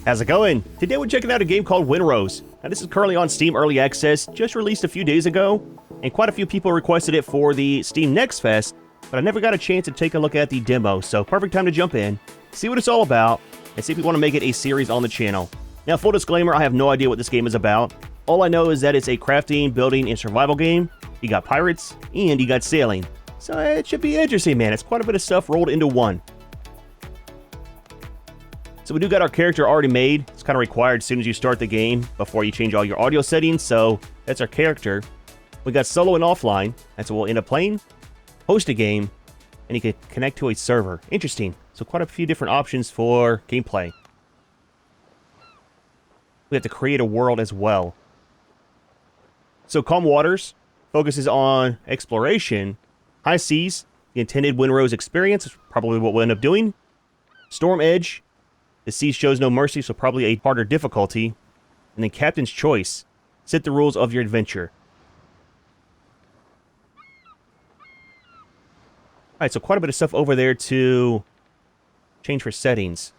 How's it going? Today we're checking out a game called Windrose. Now this is currently on Steam Early Access, just released a few days ago, and quite a few people requested it for the Steam Next Fest, but I never got a chance to take a look at the demo, so perfect time to jump in, see what it's all about, and see if we want to make it a series on the channel. Now full disclaimer, I have no idea what this game is about. All I know is that it's a crafting, building, and survival game. You got pirates, and you got sailing. So it should be interesting, man. It's quite a bit of stuff rolled into one. So we do got our character already made. It's kind of required as soon as you start the game before you change all your audio settings. So that's our character. We got solo and offline. That's what we'll end up playing. Host a game. And you can connect to a server. Interesting. So quite a few different options for gameplay. We have to create a world as well. So Calm Waters focuses on exploration. High Seas, the intended Windrose experience, is probably what we'll end up doing. Storm Edge. The sea shows no mercy, so probably a harder difficulty. And then Captain's Choice. Set the rules of your adventure. Alright, so quite a bit of stuff over there to change for settings.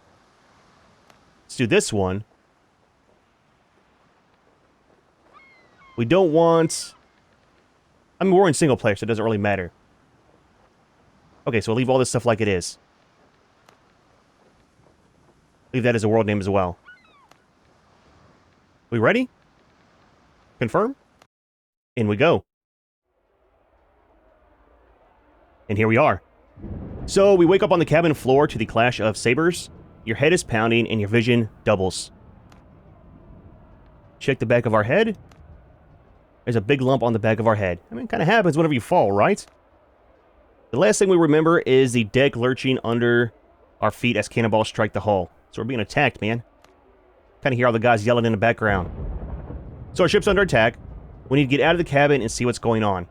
Let's do this one. We don't want... I mean, we're in single player, so it doesn't really matter. Okay, so we'll leave all this stuff like it is. Leave that as a world name as well. We ready? Confirm? In we go. And here we are. So we wake up on the cabin floor to the clash of sabers. Your head is pounding and your vision doubles. Check the back of our head. There's a big lump on the back of our head. I mean, it kind of happens whenever you fall, right? The last thing we remember is the deck lurching under our feet as cannonballs strike the hull. So we're being attacked, man. Kind of hear all the guys yelling in the background. So our ship's under attack. We need to get out of the cabin and see what's going on.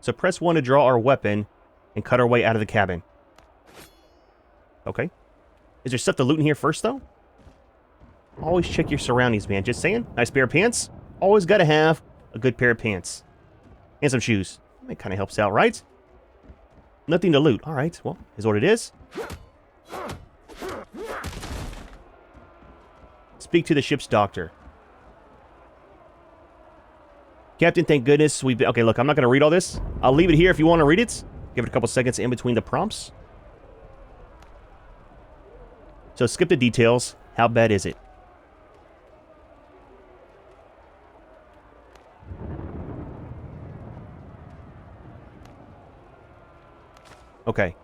So press 1 to draw our weapon and cut our way out of the cabin. Okay. Is there stuff to loot in here first, though? Always check your surroundings, man. Just saying. Nice pair of pants. Always got to have a good pair of pants. And some shoes. That kind of helps out, right? Nothing to loot. Alright, well, is what it is. Speak to the ship's doctor. Captain, thank goodness we've been... Okay, look, I'm not going to read all this. I'll leave it here if you want to read it. Give it a couple seconds in between the prompts. So skip the details. How bad is it? Okay.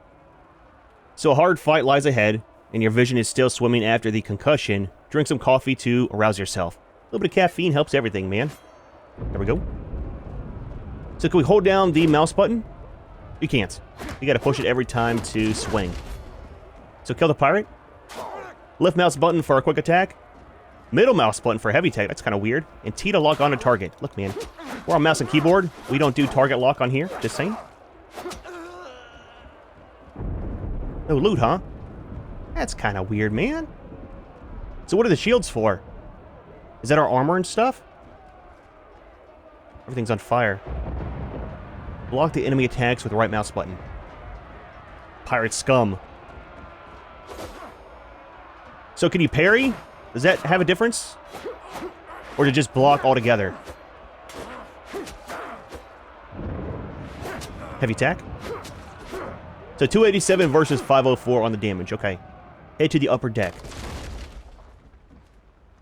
So a hard fight lies ahead, and your vision is still swimming after the concussion. Drink some coffee to arouse yourself. A little bit of caffeine helps everything, man. There we go. So can we hold down the mouse button? You can't. You gotta push it every time to swing. So kill the pirate. Left mouse button for a quick attack. Middle mouse button for heavy attack. That's kind of weird. And T to lock onto target. Look, man. We're on mouse and keyboard. We don't do target lock on here. Just saying. No loot, huh? That's kind of weird, man. So what are the shields for? Is that our armor and stuff? Everything's on fire. Block the enemy attacks with the right mouse button. Pirate scum. So can you parry? Does that have a difference? Or to just block altogether? Heavy attack? So 287 versus 504 on the damage. Okay. Head to the upper deck.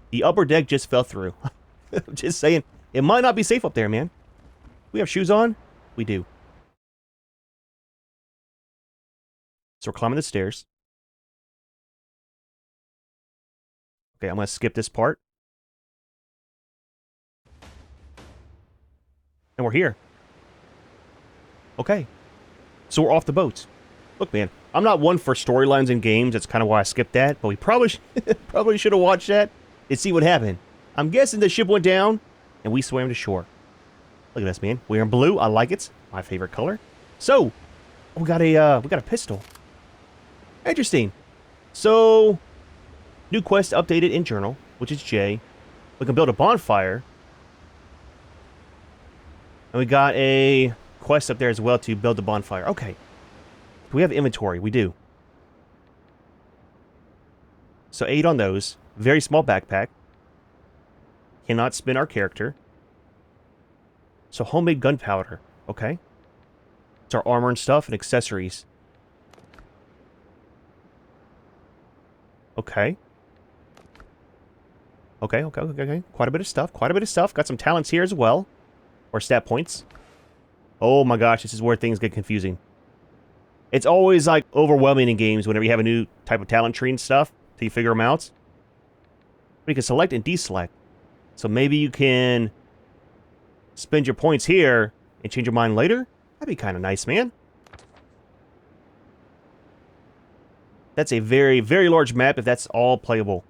The upper deck just fell through. Just saying. It might not be safe up there, man. We have shoes on? We do. So we're climbing the stairs. Okay, I'm going to skip this part. And we're here. Okay. So we're off the boat. Look, man, I'm not one for storylines in games. That's kind of why I skipped that. But we probably should have watched that and see what happened. I'm guessing the ship went down and we swam to shore. Look at this, man. We're in blue. I like it. My favorite color. So, we got a pistol. Interesting. So, new quest updated in journal, which is J. We can build a bonfire. And we got a quest up there as well to build the bonfire. Okay. Do we have inventory? We do. So 8 on those. Very small backpack. Cannot spin our character. So homemade gunpowder. Okay. It's our armor and stuff and accessories. Okay. Okay. Quite a bit of stuff. Got some talents here as well. Or stat points. Oh my gosh, this is where things get confusing. It's always, like, overwhelming in games whenever you have a new type of talent tree and stuff, till you figure them out. But you can select and deselect. So maybe you can spend your points here and change your mind later? That'd be kind of nice, man. That's a very, very large map if that's all playable.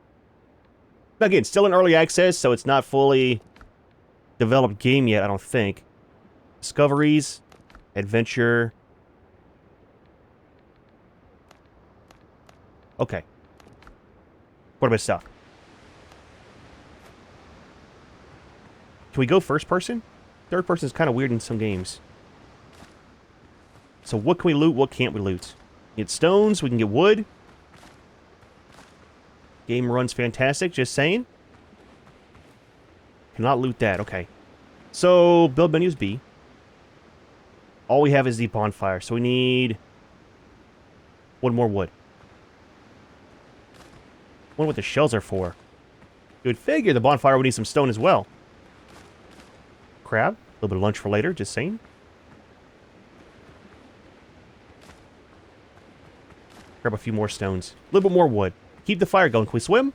Again, still in early access, so it's not fully developed game yet, I don't think. Discoveries, adventure. Okay. What about stuff? Can we go first person? Third person is kind of weird in some games. So what can we loot? What can't we loot? Get stones. We can get wood. Game runs fantastic. Just saying. Cannot loot that. Okay. So build menu is B. All we have is the bonfire. So we need one more wood. Wonder what the shells are for. Good figure. The bonfire would need some stone as well. Crab. A little bit of lunch for later. Just saying. Grab a few more stones. A little bit more wood. Keep the fire going. Can we swim?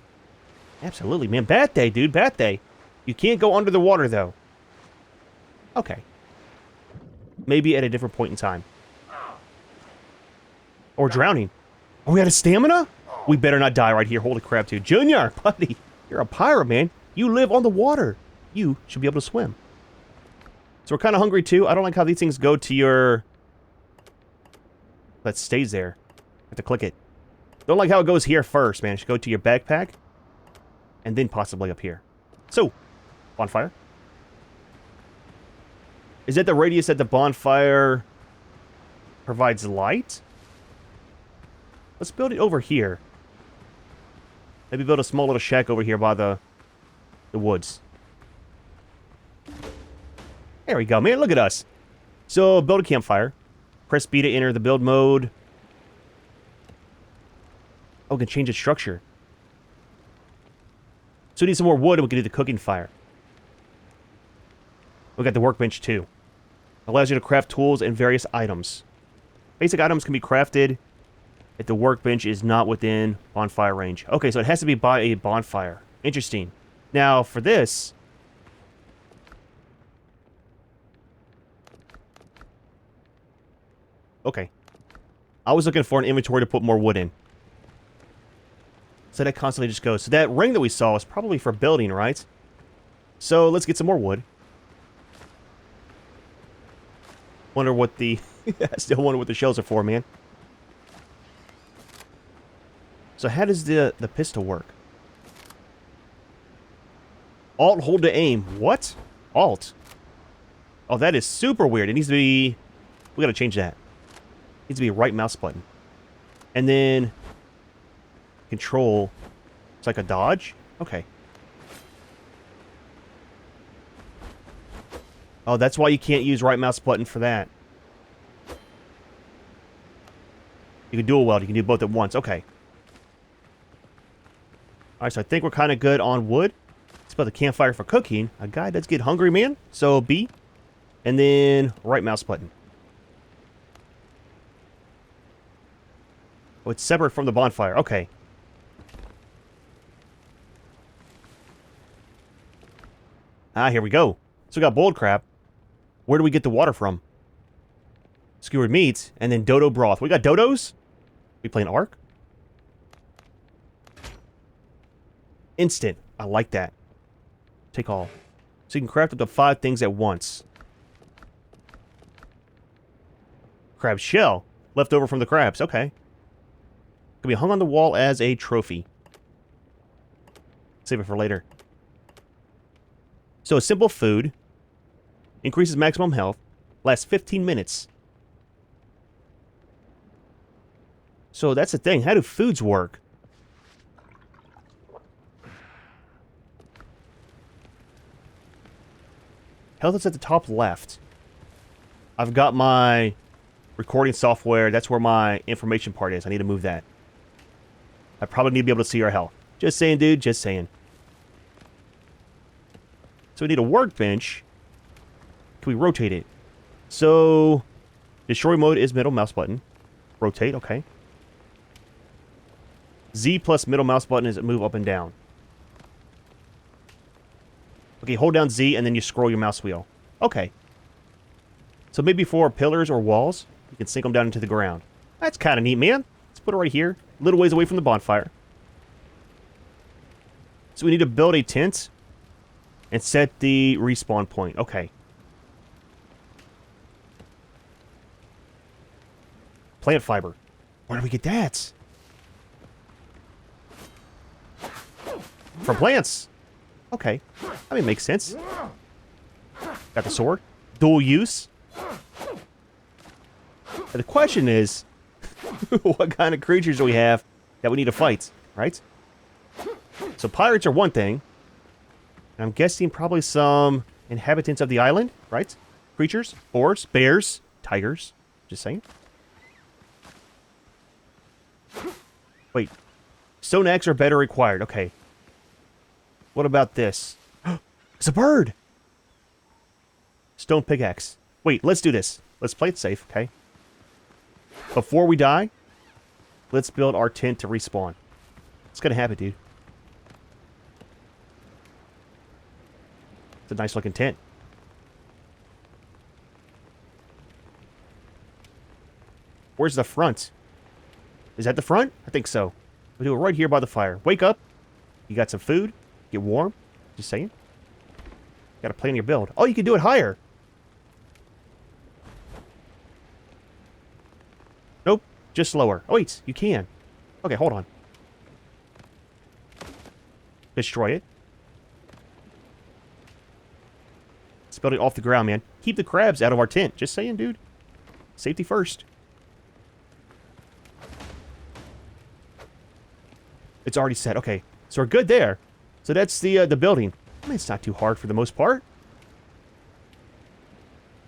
Absolutely, man. Bad day, dude. Bad day. You can't go under the water, though. Okay. Maybe at a different point in time. Or drowning. Oh, we had a stamina? We better not die right here. Holy crap, dude. Junior, buddy. You're a pirate, man. You live on the water. You should be able to swim. So we're kind of hungry, too. I don't like how these things go to your... That stays there. I have to click it. Don't like how it goes here first, man. It should go to your backpack. And then possibly up here. So, bonfire. Is that the radius that the bonfire provides light? Let's build it over here. Maybe build a small little shack over here by the woods. There we go, man. Look at us. So, build a campfire. Press B to enter the build mode. Oh, we can change the structure. So we need some more wood and we can do the cooking fire. We got the workbench too. Allows you to craft tools and various items. Basic items can be crafted if the workbench is not within bonfire range. Okay, so it has to be by a bonfire. Interesting. Now, for this... Okay. I was looking for an inventory to put more wood in. So that constantly just goes. So that ring that we saw is probably for building, right? So let's get some more wood. Wonder what the... I still wonder what the shells are for, man. So how does the pistol work? Alt, hold to aim. What? Alt. Oh, that is super weird. It needs to be... We gotta change that. It needs to be right mouse button. And then... Control. It's like a dodge? Okay. Oh, that's why you can't use right mouse button for that. You can dual weld. You can do both at once. Okay. Alright, so I think we're kind of good on wood. Let's build a campfire for cooking. A guy does get hungry, man. So B. And then right mouse button. Oh, it's separate from the bonfire. Okay. Ah, here we go. So we got boiled crab. Where do we get the water from? Skewered meat, and then dodo broth. We got dodos? We playing Ark? Instant. I like that. Take all. So you can craft up to 5 things at once. Crab shell. Left over from the crabs. Okay. Can be hung on the wall as a trophy. Save it for later. So a simple food. Increases maximum health. Lasts 15 minutes. So that's the thing. How do foods work? Health is at the top left. I've got my recording software. That's where my information part is. I need to move that. I probably need to be able to see our health. Just saying, dude. Just saying. So we need a workbench. Can we rotate it? So, destroy mode is middle mouse button. Rotate, okay. Z plus middle mouse button is move up and down. Okay, hold down Z and then you scroll your mouse wheel. Okay. So maybe for pillars or walls, you can sink them down into the ground. That's kind of neat, man. Let's put it right here. A little ways away from the bonfire. So we need to build a tent and set the respawn point. Okay. Plant fiber. Where do we get that? From plants. Okay. I mean, makes sense. Got the sword. Dual use. And the question is, what kind of creatures do we have that we need to fight, right? So pirates are one thing. And I'm guessing probably some inhabitants of the island, right? Creatures, boars, bears, tigers. Just saying. Wait. Stone axe are better required. Okay. What about this? It's a bird! Stone pickaxe. Wait, let's do this. Let's play it safe, okay? Before we die, let's build our tent to respawn. It's gonna happen, dude. It's a nice looking tent. Where's the front? Is that the front? I think so. We'll do it right here by the fire. Wake up. You got some food. Get warm. Just saying. Got to plan your build. Oh, you can do it higher. Nope. Just lower. Oh, wait. You can. Okay, hold on. Destroy it. Let's build it off the ground, man. Keep the crabs out of our tent. Just saying, dude. Safety first. It's already set. Okay. So we're good there. So that's the building. I mean, it's not too hard for the most part.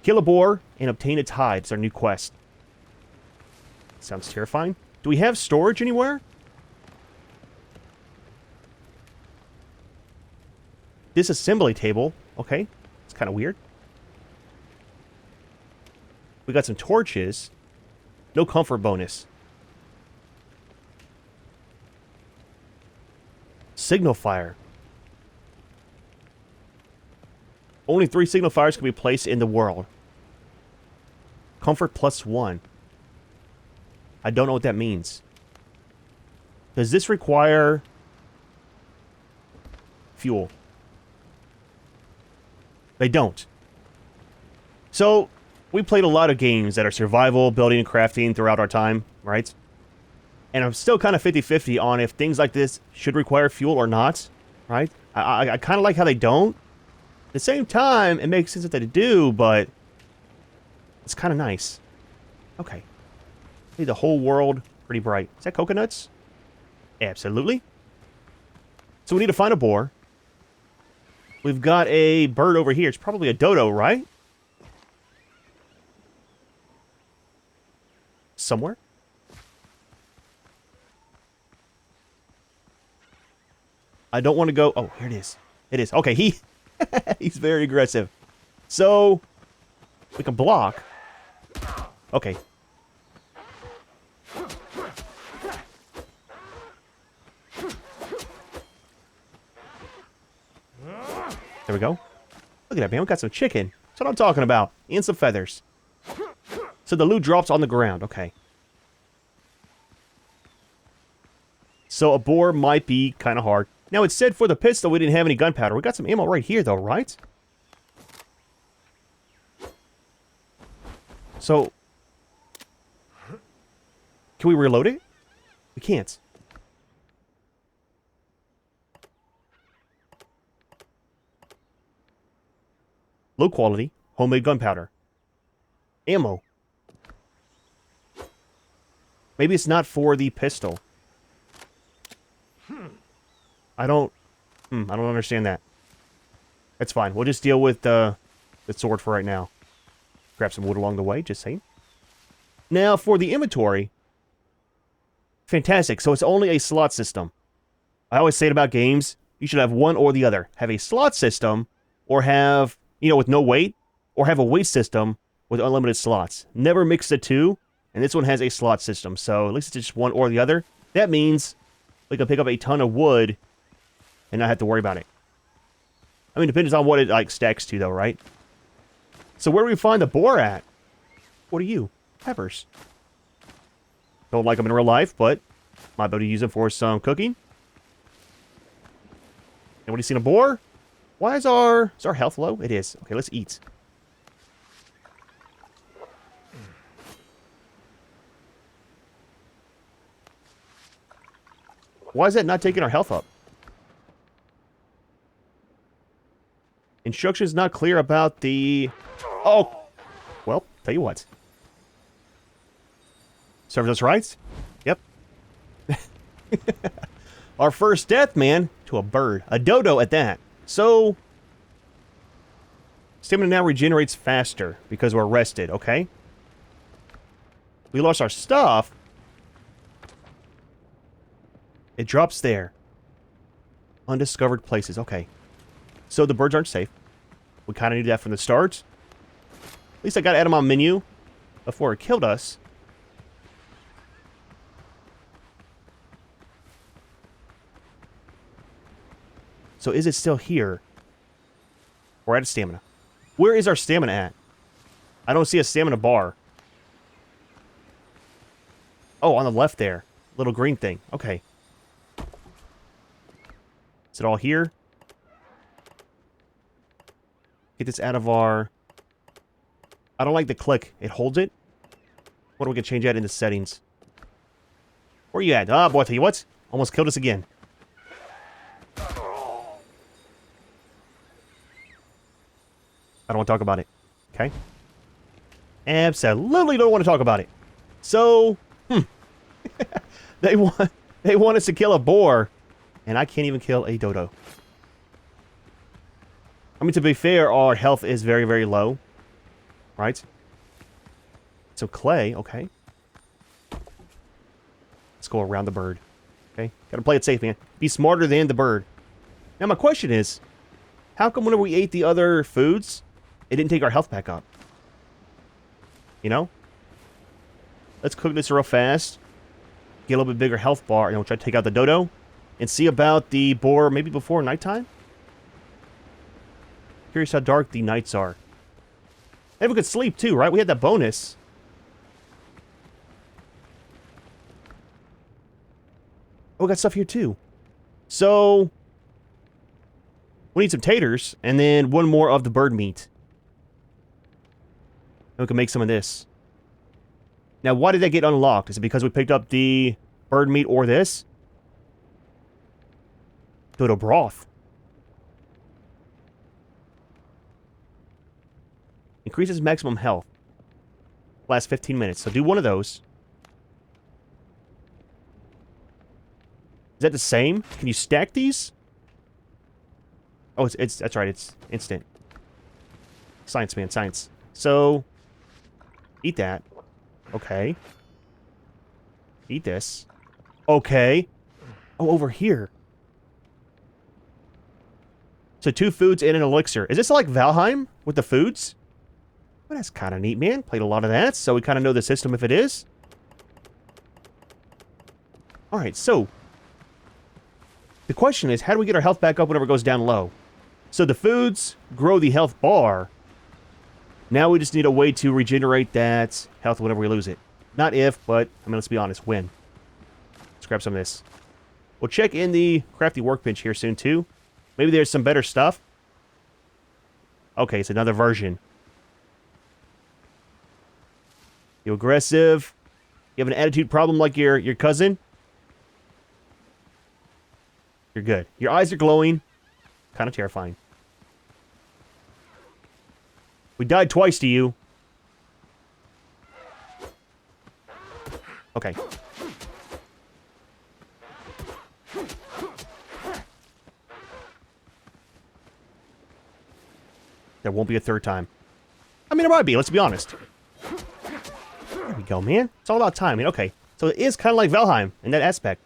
Kill a boar and obtain its hide. It's our new quest. Sounds terrifying. Do we have storage anywhere? Disassembly table. Okay. It's kind of weird. We got some torches. No comfort bonus. Signal fire. Only 3 signal fires can be placed in the world. Comfort +1. I don't know what that means. Does this require fuel? They don't. So, we played a lot of games that are survival, building, and crafting throughout our time, right? And I'm still kind of 50-50 on if things like this should require fuel or not, right? I kind of like how they don't. At the same time, it makes sense that they do, but it's kind of nice. Okay. Need the whole world pretty bright. Is that coconuts? Absolutely. So we need to find a boar. We've got a bird over here. It's probably a dodo, right? Somewhere. I don't want to go... Oh, here it is. It is. Okay, he's very aggressive. So, we can block. Okay. There we go. Look at that, man. We got some chicken. That's what I'm talking about. And some feathers. So the loot drops on the ground. Okay. So a boar might be kind of hard. Now, it said for the pistol we didn't have any gunpowder. We got some ammo right here, though, right? So, can we reload it? We can't. Low quality, homemade gunpowder. Ammo. Maybe it's not for the pistol. I don't understand that. That's fine. We'll just deal with the the sword for right now. Grab some wood along the way, just saying. Now, for the inventory. Fantastic. So it's only a slot system. I always say it about games. You should have one or the other. Have a slot system, or have, with no weight, or have a weight system with unlimited slots. Never mix the two, and this one has a slot system. So at least it's just one or the other. That means we can pick up a ton of wood and not have to worry about it. I mean, depends on what it stacks to, though, right? So where do we find the boar at? What are you? Peppers. Don't like them in real life, but might be able to use them for some cooking. Anybody seen a boar? Why is our health low? It is. Okay, let's eat. Why is that not taking our health up? Instructions not clear about the... Oh! Well, tell you what. Serves us right? Yep. Our first death, man, to a bird. A dodo at that. So... Stamina now regenerates faster because we're rested, okay? We lost our stuff. It drops there. Undiscovered places. Okay. So the birds aren't safe. We kind of knew that from the start. At least I got to add them on menu before it killed us. So is it still here? We're out of stamina. Where is our stamina at? I don't see a stamina bar. Oh, on the left there. Little green thing. Okay. Is it all here? Get this out of our... I don't like the click. It holds it. What do we can change that into settings? Where are you at? Ah, boy, I tell you what. Almost killed us again. I don't want to talk about it. Okay? Absolutely don't want to talk about it. So, they want us to kill a boar, and I can't even kill a dodo. I mean, to be fair, our health is very, very low. Right? So clay, okay. Let's go around the bird. Okay? Gotta play it safe, man. Be smarter than the bird. Now, my question is, how come whenever we ate the other foods, it didn't take our health back up? You know? Let's cook this real fast. Get a little bit bigger health bar, and we'll try to take out the dodo. And see about the boar maybe before nighttime? Curious how dark the nights are. And we could sleep too, right? We had that bonus. Oh, we got stuff here too. So, we need some taters, and then one more of the bird meat. And we can make some of this. Now, why did that get unlocked? Is it because we picked up the bird meat or this? Dodo broth. Increases maximum health. Last 15 minutes. So do one of those. Is that the same? Can you stack these? Oh, that's right. It's instant. Science, man. Science. So, eat that. Okay. Eat this. Okay. Oh, over here. So 2 foods and an elixir. Is this like Valheim with the foods? Well, that's kind of neat, man. Played a lot of that, so we kind of know the system if it is. Alright, so... the question is, how do we get our health back up whenever it goes down low? So the foods grow the health bar. Now we just need a way to regenerate that health whenever we lose it. Not if, but, I mean, let's be honest, when. Let's grab some of this. We'll check in the crafty workbench here soon, too. Maybe there's some better stuff. Okay, it's another version. You aggressive? You have an attitude problem like your cousin? You're good. Your eyes are glowing. Kind of terrifying. We died twice to you. Okay. There won't be a third time. I mean, it might be. Let's be honest. There we go, man. It's all about timing. Okay. So it is kind of like Valheim in that aspect.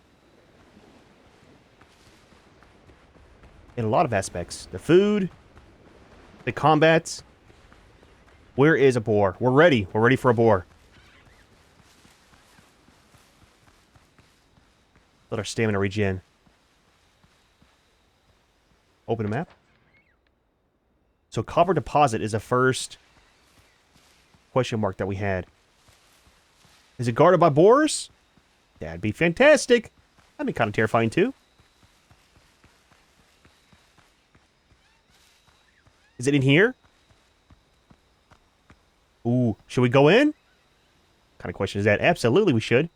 In a lot of aspects. The food. The combats. Where is a boar? We're ready. We're ready for a boar. Let our stamina regen. Open a map. So copper deposit is the first question mark that we had. Is it guarded by boars? That'd be fantastic. That'd be kind of terrifying too. Is it in here? Ooh, should we go in? What kind of question is that? Absolutely we should.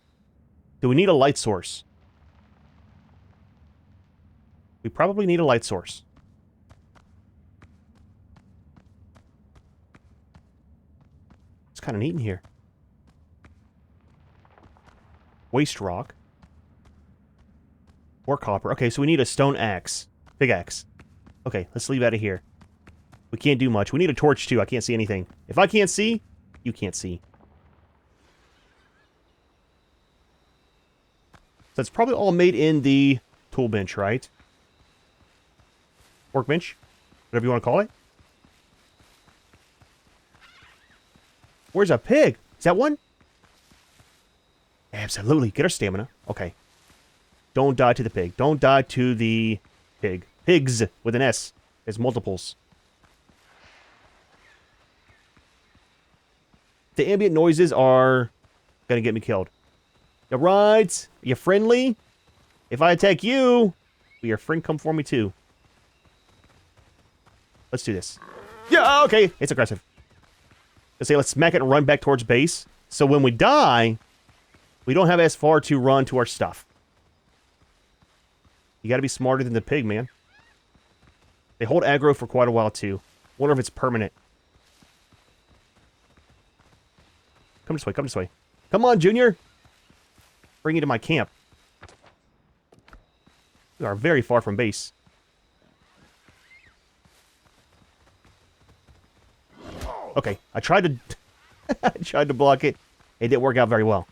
Do we need a light source? We probably need a light source. It's kind of neat in here. Waste rock. Or copper. Okay, so we need a stone axe. Big axe. Okay, let's leave out of here. We can't do much. We need a torch too. I can't see anything. If I can't see, you can't see. So it's probably all made in the tool bench, right? Workbench? Whatever you want to call it. Where's a pig? Is that one? Absolutely. Get our stamina. Okay. Don't die to the pig. Don't die to the pig. Pigs with an S. There's multiples. The ambient noises are gonna get me killed. You right? You friendly? If I attack you, will your friend come for me too? Let's do this. Yeah, okay. It's aggressive. Let's say let's smack it and run back towards base. So when we die, we don't have as far to run to our stuff. You gotta be smarter than the pig, man. They hold aggro for quite a while too. Wonder if it's permanent. Come this way, come this way. Come on, Junior. Bring you to my camp. We are very far from base. Okay, I tried to I tried to block it. It didn't work out very well.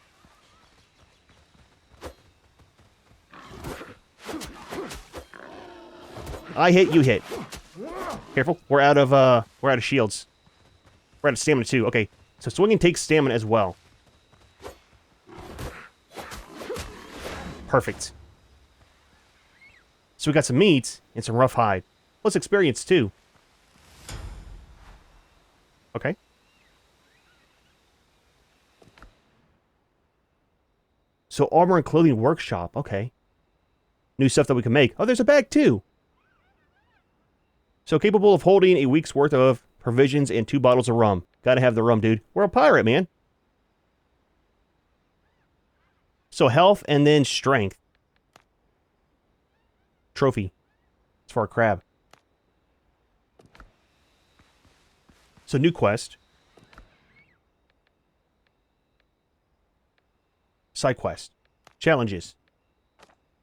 I hit, you hit. Careful. We're out of shields. We're out of stamina too. Okay. So swinging takes stamina as well. Perfect. So we got some meat and some rough hide. Plus experience too. Okay. So armor and clothing workshop. Okay. New stuff that we can make. Oh, there's a bag too. So capable of holding a week's worth of provisions and 2 bottles of rum. Gotta have the rum, dude. We're a pirate, man. So health and then strength. Trophy. It's for a crab. So new quest. Side quest. Challenges.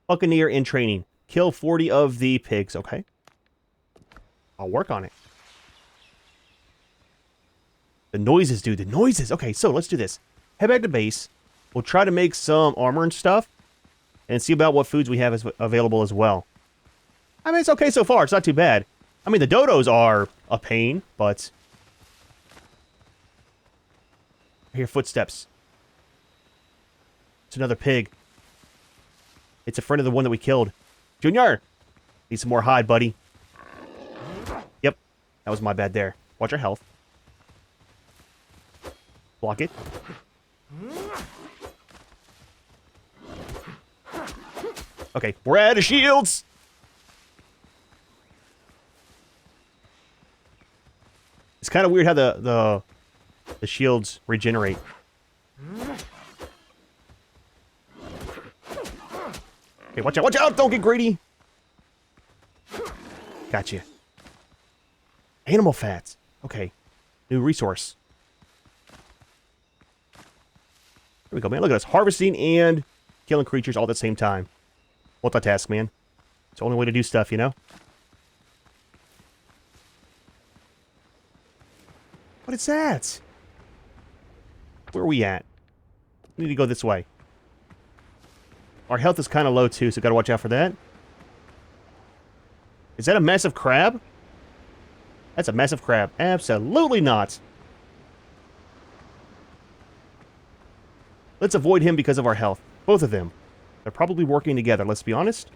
Buccaneer in training. Kill 40 of the pigs. Okay. I'll work on it. The noises, dude. The noises. Okay, so let's do this. Head back to base. We'll try to make some armor and stuff. And see about what foods we have available as well. I mean, it's okay so far. It's not too bad. I mean, the dodos are a pain, but... I hear footsteps. It's another pig. It's a friend of the one that we killed. Junior! Need some more hide, buddy. Yep. That was my bad there. Watch your health. Block it. Okay, we're out of shields! It's kind of weird how the shields regenerate. Okay, watch out, watch out! Don't get greedy! Gotcha. Animal fats. Okay. New resource. There we go, man. Look at us. Harvesting and killing creatures all at the same time. Multitask, man. It's the only way to do stuff, you know? What is that? Where are we at? We need to go this way. Our health is kind of low, too, so gotta watch out for that. Is that a massive crab? That's a massive crab. Absolutely not. Let's avoid him because of our health. Both of them. They're probably working together, let's be honest.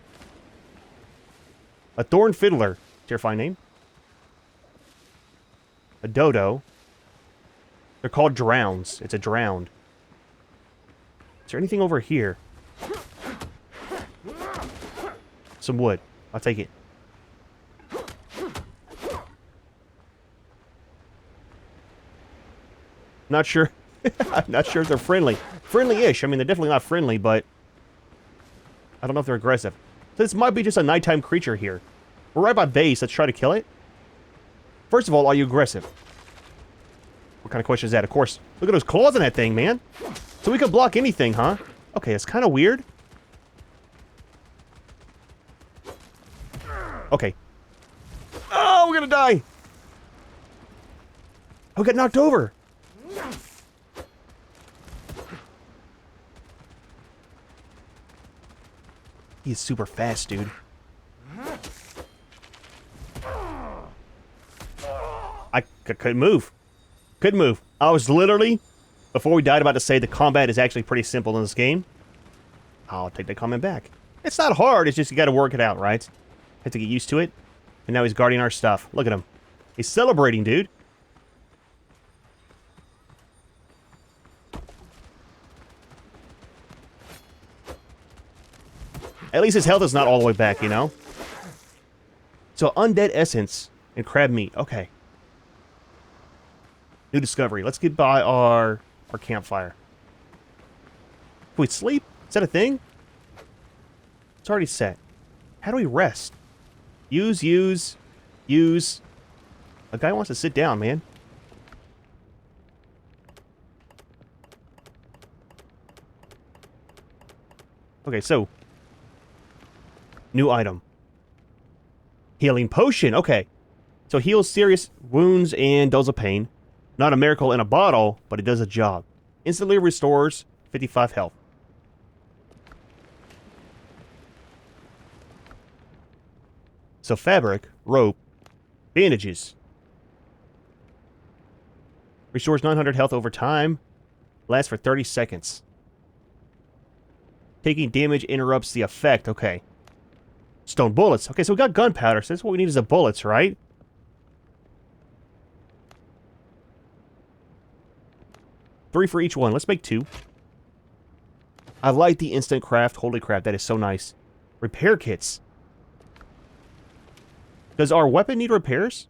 A thorn fiddler. Terrifying name. A dodo. They're called drowns. It's a drowned. Is there anything over here? Some wood. I'll take it. Not sure. I'm not sure if they're friendly. Friendly-ish. I mean, they're definitely not friendly, but I don't know if they're aggressive. This might be just a nighttime creature here. We're right by base. Let's try to kill it. First of all, are you aggressive? What kind of question is that? Of course. Look at those claws in that thing, man. So we can block anything, huh? Okay, it's kind of weird. Okay. Oh, we're gonna die. Oh, we got knocked over. He's super fast, dude. I couldn't move. Couldn't move. I was literally, before we died, about to say the combat is actually pretty simple in this game. I'll take that comment back. It's not hard, it's just you gotta work it out, right? Have to get used to it. And now he's guarding our stuff. Look at him. He's celebrating, dude. At least his health is not all the way back, you know? So, undead essence and crab meat. Okay. New discovery. Let's get by our campfire. Can we sleep? Is that a thing? It's already set. How do we rest? Use. A guy wants to sit down, man. Okay, so new item. Healing potion. Okay. So heals serious wounds and dulls of pain. Not a miracle in a bottle, but it does a job. Instantly restores 55 health. So fabric, rope, bandages. Restores 900 health over time. Lasts for 30 seconds. Taking damage interrupts the effect. Okay. Stone bullets. Okay, so we got gunpowder, so that's what we need is the bullets, right? Three for each one. Let's make 2. I like the instant craft. Holy crap, that is so nice. Repair kits. Does our weapon need repairs?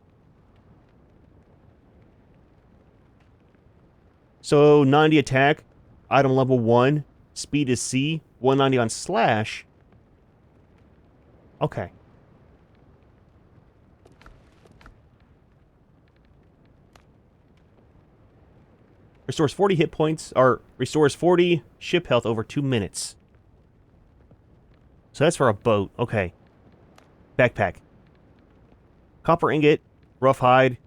So, 90 attack. Item level 1. Speed is C. 190 on slash. Okay. Restores 40 hit points, or restores 40 ship health over 2 minutes. So that's for a boat. Okay. Backpack. Copper ingot, rough hide,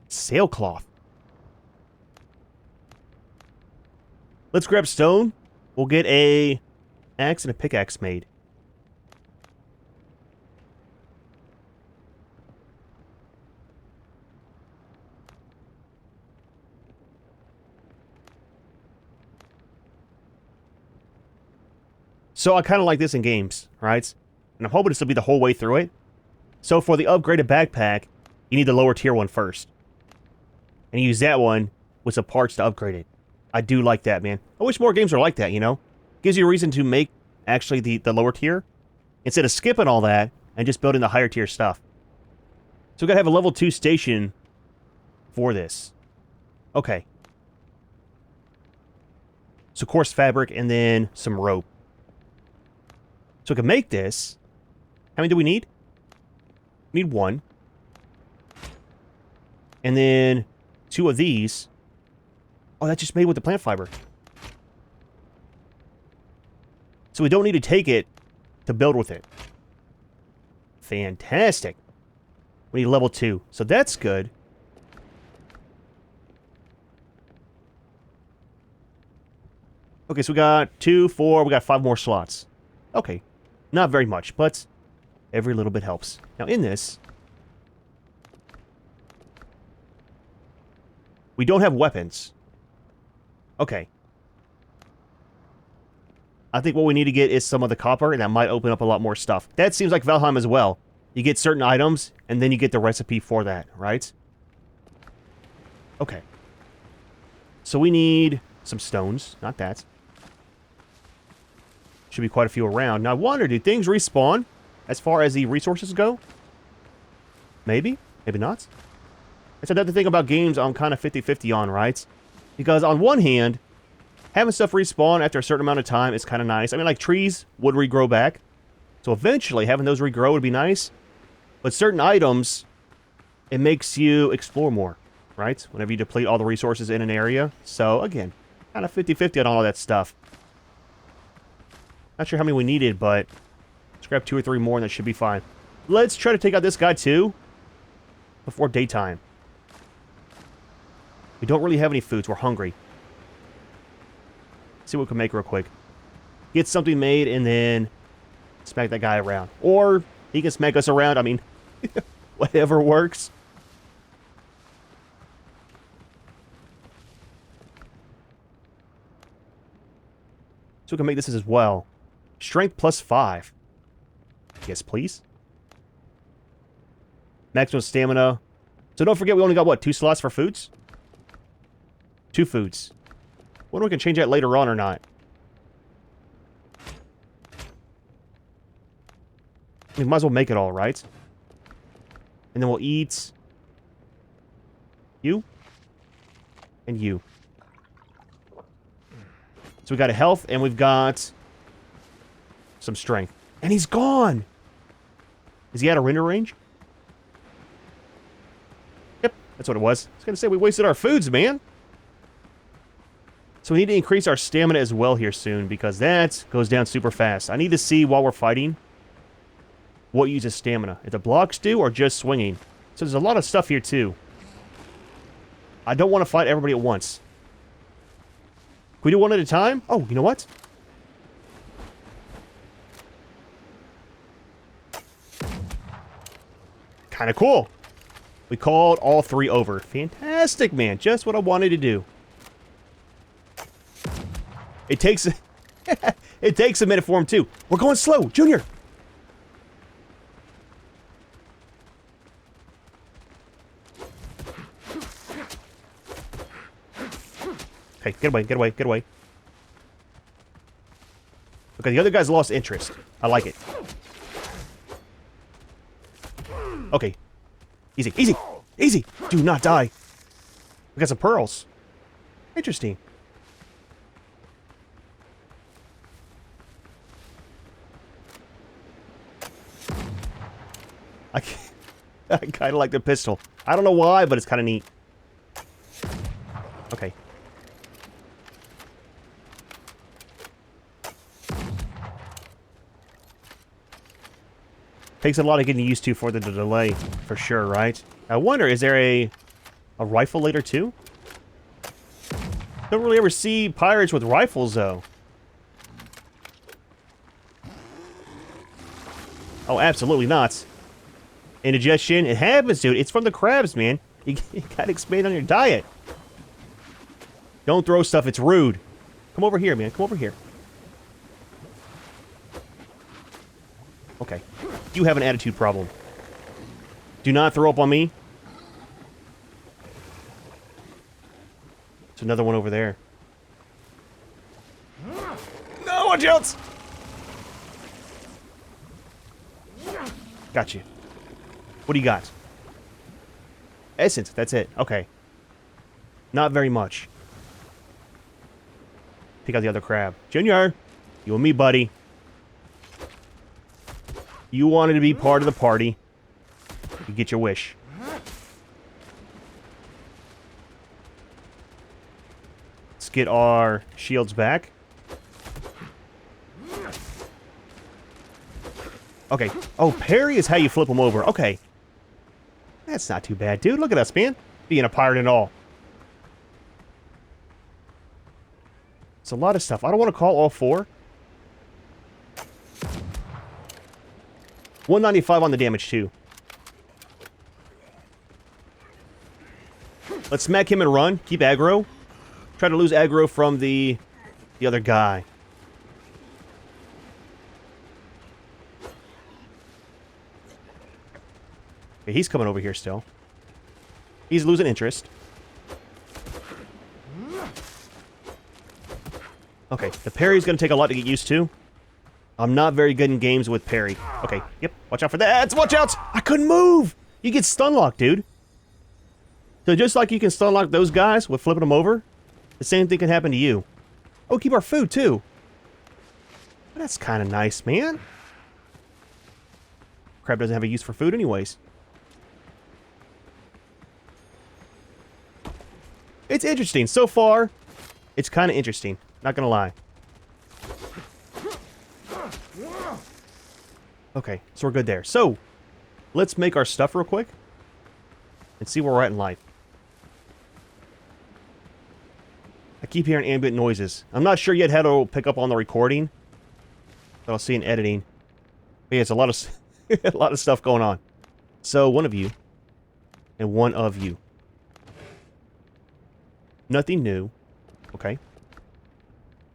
sailcloth. Let's grab stone. We'll get a axe and a pickaxe made. So I kind of like this in games, right? And I'm hoping this will be the whole way through it. So for the upgraded backpack, you need the lower tier one first. And you use that one with some parts to upgrade it. I do like that, man. I wish more games were like that, you know? Gives you a reason to make, actually, the lower tier. Instead of skipping all that and just building the higher tier stuff. So we gotta have a level 2 station for this. Okay. So coarse fabric and then some rope. So we can make this. How many do we need? We need 1. And then 2 of these. Oh, that's just made with the plant fiber. So we don't need to take it to build with it. Fantastic. We need level 2. So that's good. Okay, so we got 2, 4, we got 5 more slots. Okay. Not very much, but every little bit helps. Now, in this, we don't have weapons. Okay. I think what we need to get is some of the copper, and that might open up a lot more stuff. That seems like Valheim as well. You get certain items, and then you get the recipe for that, right? Okay. So we need some stones, not that. Should be quite a few around. Now, I wonder, do things respawn as far as the resources go? Maybe. Maybe not. That's another thing about games I'm kind of 50-50 on, right? Because on one hand, having stuff respawn after a certain amount of time is kind of nice. I mean, like, trees would regrow back. So eventually, having those regrow would be nice. But certain items, it makes you explore more, right? Whenever you deplete all the resources in an area. So, again, kind of 50-50 on all that stuff. Not sure how many we needed, but let's grab 2 or 3 more and that should be fine. Let's try to take out this guy, too, before daytime. We don't really have any foods. We're hungry. See what we can make real quick. Get something made and then smack that guy around. Or he can smack us around. I mean, whatever works. So we can make this as well. Strength plus 5. Yes, please. Maximum stamina. So don't forget we only got, what, 2 slots for foods? 2 foods. Wonder if we can change that later on or not. We might as well make it all, right? And then we'll eat you and you. So we got a health and we've got some strength. And he's gone! Is he out of render range? Yep, that's what it was. I was gonna say we wasted our foods, man. So we need to increase our stamina as well here soon, because that goes down super fast. I need to see while we're fighting what uses stamina. If the blocks do, or just swinging. So there's a lot of stuff here, too. I don't want to fight everybody at once. Can we do one at a time? Oh, you know what? Kind of cool. We called all 3 over. Fantastic, man. Just what I wanted to do. It takes it takes a minute for him too. We're going slow, Junior. Okay, get away, get away, get away. Okay, the other guy's lost interest. I like it. Okay. Easy, easy, easy. Do not die. We got some pearls. Interesting. I kind of like the pistol. I don't know why, but it's kind of neat. Okay. Takes a lot of getting used to for the delay, for sure, right? I wonder, is there a rifle later, too? Don't really ever see pirates with rifles, though. Oh, absolutely not. Indigestion, it happens, dude. It's from the crabs, man. You gotta expand on your diet. Don't throw stuff, it's rude. Come over here, man. Come over here. Okay. You have an attitude problem. Do not throw up on me. There's another one over there. No, watch out! Got you. What do you got? Essence, that's it. Okay. Not very much. Pick out the other crab. Junior! You and me, buddy. You wanted to be part of the party. You get your wish. Let's get our shields back. Okay. Oh, parry is how you flip them over. Okay. That's not too bad, dude. Look at us, man. Being a pirate and all. It's a lot of stuff. I don't want to call all 4. 195 on the damage, too. Let's smack him and run. Keep aggro. Try to lose aggro from the other guy. Okay, he's coming over here still. He's losing interest. Okay, the parry's going to take a lot to get used to. I'm not very good in games with parry. Okay, yep, watch out for that. Watch out! I couldn't move! You get stun locked, dude. So just like you can stun lock those guys with flipping them over, the same thing can happen to you. Oh, keep our food, too. That's kind of nice, man. Crab doesn't have a use for food anyways. It's interesting. So far, it's kind of interesting. Not gonna lie. Okay, so we're good there. So, let's make our stuff real quick. And see where we're at in life. I keep hearing ambient noises. I'm not sure yet how to pick up on the recording. But I'll see in editing. But yeah, it's a lot of, a lot of stuff going on. So, one of you. And one of you. Nothing new. Okay.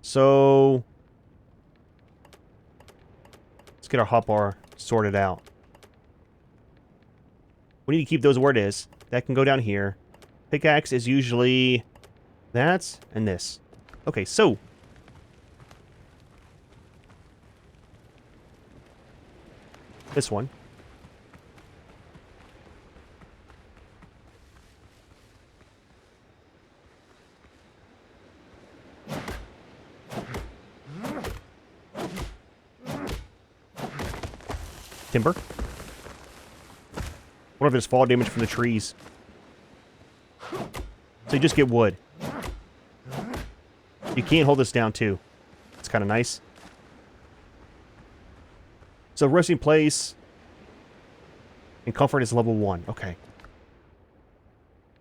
So, let's get our hotbar sorted out. We need to keep those where it is. That can go down here. Pickaxe is usually that and this. Okay, so this one. Timber. What if there's fall damage from the trees? So you just get wood. You can't hold this down too. It's kind of nice. So resting place and comfort is level 1. Okay.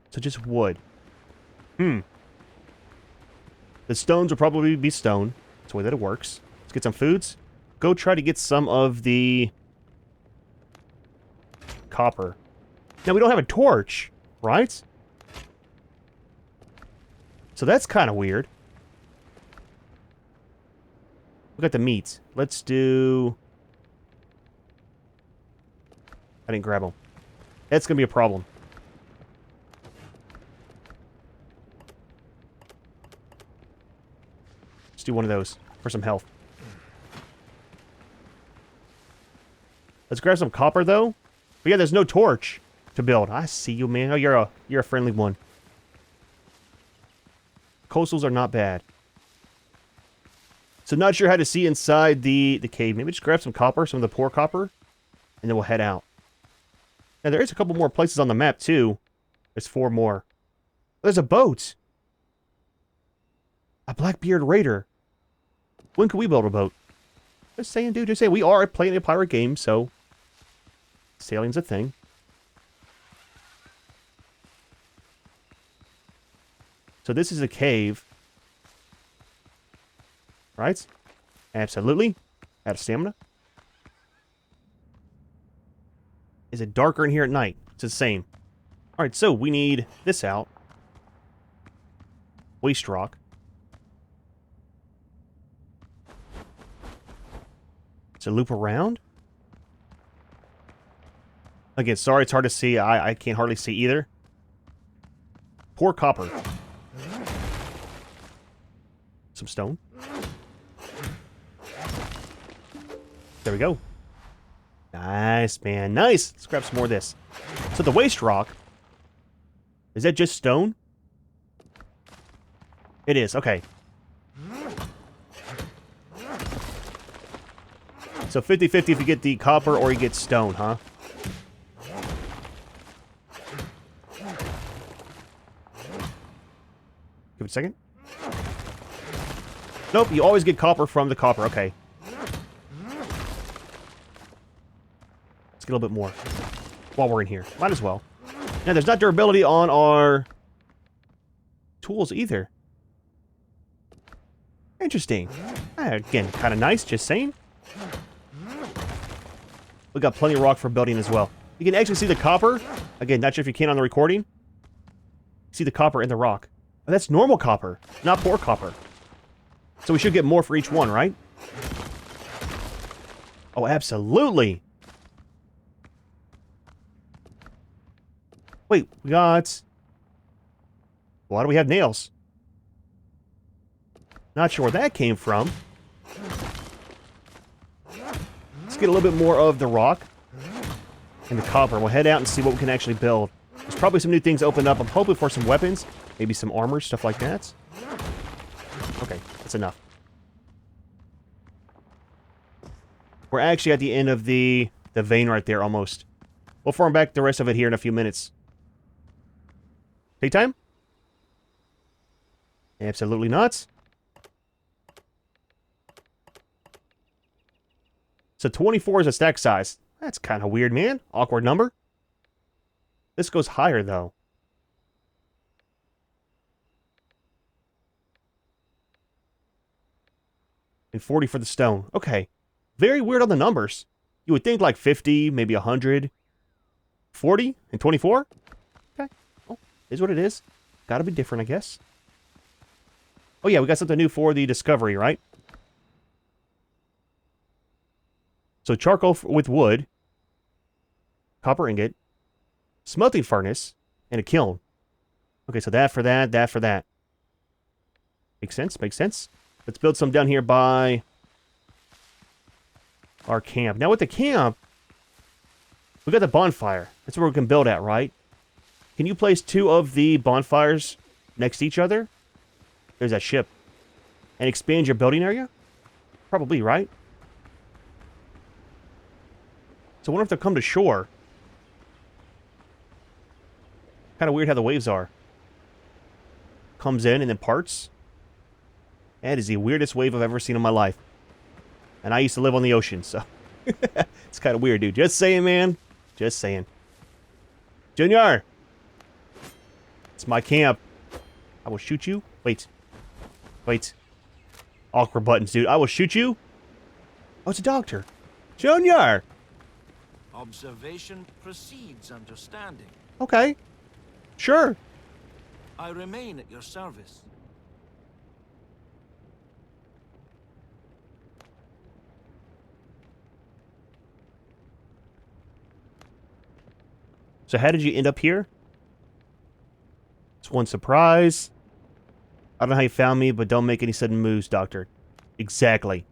So just wood. The stones will probably be stone. That's the way that it works. Let's get some foods. Go try to get some of the copper. Now, we don't have a torch, right? So that's kind of weird. We got the meat. Let's do... I didn't grab them. That's going to be a problem. Let's do one of those for some health. Let's grab some copper, though. But yeah, there's no torch to build. I see you, man. Oh, you're a friendly one. Coastals are not bad. So not sure how to see inside the cave. Maybe just grab some copper, some of the poor copper, and then we'll head out. Now, there is a couple more places on the map, too. There's 4 more. There's a boat. A Blackbeard Raider. When can we build a boat? Just saying, dude. Just saying. We are playing a pirate game, so... sailing's a thing. So this is a cave. Right? Absolutely. Out of stamina. Is it darker in here at night? It's the same. Alright, so we need this out. Waste rock. To loop around? Again, sorry, it's hard to see. I can't hardly see either. Poor copper. Some stone. There we go. Nice, man. Nice. Let's grab some more of this. So the waste rock, is that just stone? It is. Okay. So 50-50 if you get the copper or you get stone, huh? Give it a second. Nope, you always get copper from the copper. Okay. Let's get a little bit more while we're in here. Might as well. Now, there's not durability on our tools either. Interesting. Again, kind of nice, just saying. We got plenty of rock for building as well. You can actually see the copper. Again, not sure if you can on the recording. See the copper in the rock. Oh, that's normal copper, not poor copper. So we should get more for each one, right? Oh, absolutely. Wait, we got... Why do we have nails? Not sure where that came from. Let's get a little bit more of the rock and the copper. We'll head out and see what we can actually build. There's probably some new things opened up. I'm hoping for some weapons. Maybe some armor, stuff like that. Okay, that's enough. We're actually at the end of the vein right there, almost. We'll farm back the rest of it here in a few minutes. Take time? Absolutely not. So 24 is a stack size. That's kind of weird, man. Awkward number. This goes higher, though. And 40 for the stone. Okay. Very weird on the numbers. You would think like 50, maybe 100. 40 and 24? Okay. Well, is what it is. Gotta be different, I guess. Oh yeah, we got something new for the discovery, right? So charcoal with wood, copper ingot, smelting furnace, and a kiln. Okay, so that for that, that for that. Makes sense, makes sense. Let's build some down here by our camp. Now with the camp, we got the bonfire. That's where we can build at, right? Can you place 2 of the bonfires next to each other? There's that ship. And expand your building area? Probably, right? So I wonder if they'll come to shore. Kind of weird how the waves are. Comes in and then parts. That is the weirdest wave I've ever seen in my life. And I used to live on the ocean, so... It's kind of weird, dude. Just saying, man. Just saying. Junior! It's my camp. I will shoot you. Wait. Wait. Awkward buttons, dude. I will shoot you. Oh, it's a doctor. Junior! Observation precedes understanding. Okay. Sure. I remain at your service. So how did you end up here? It's one surprise. I don't know how you found me, but don't make any sudden moves, Doctor. Exactly.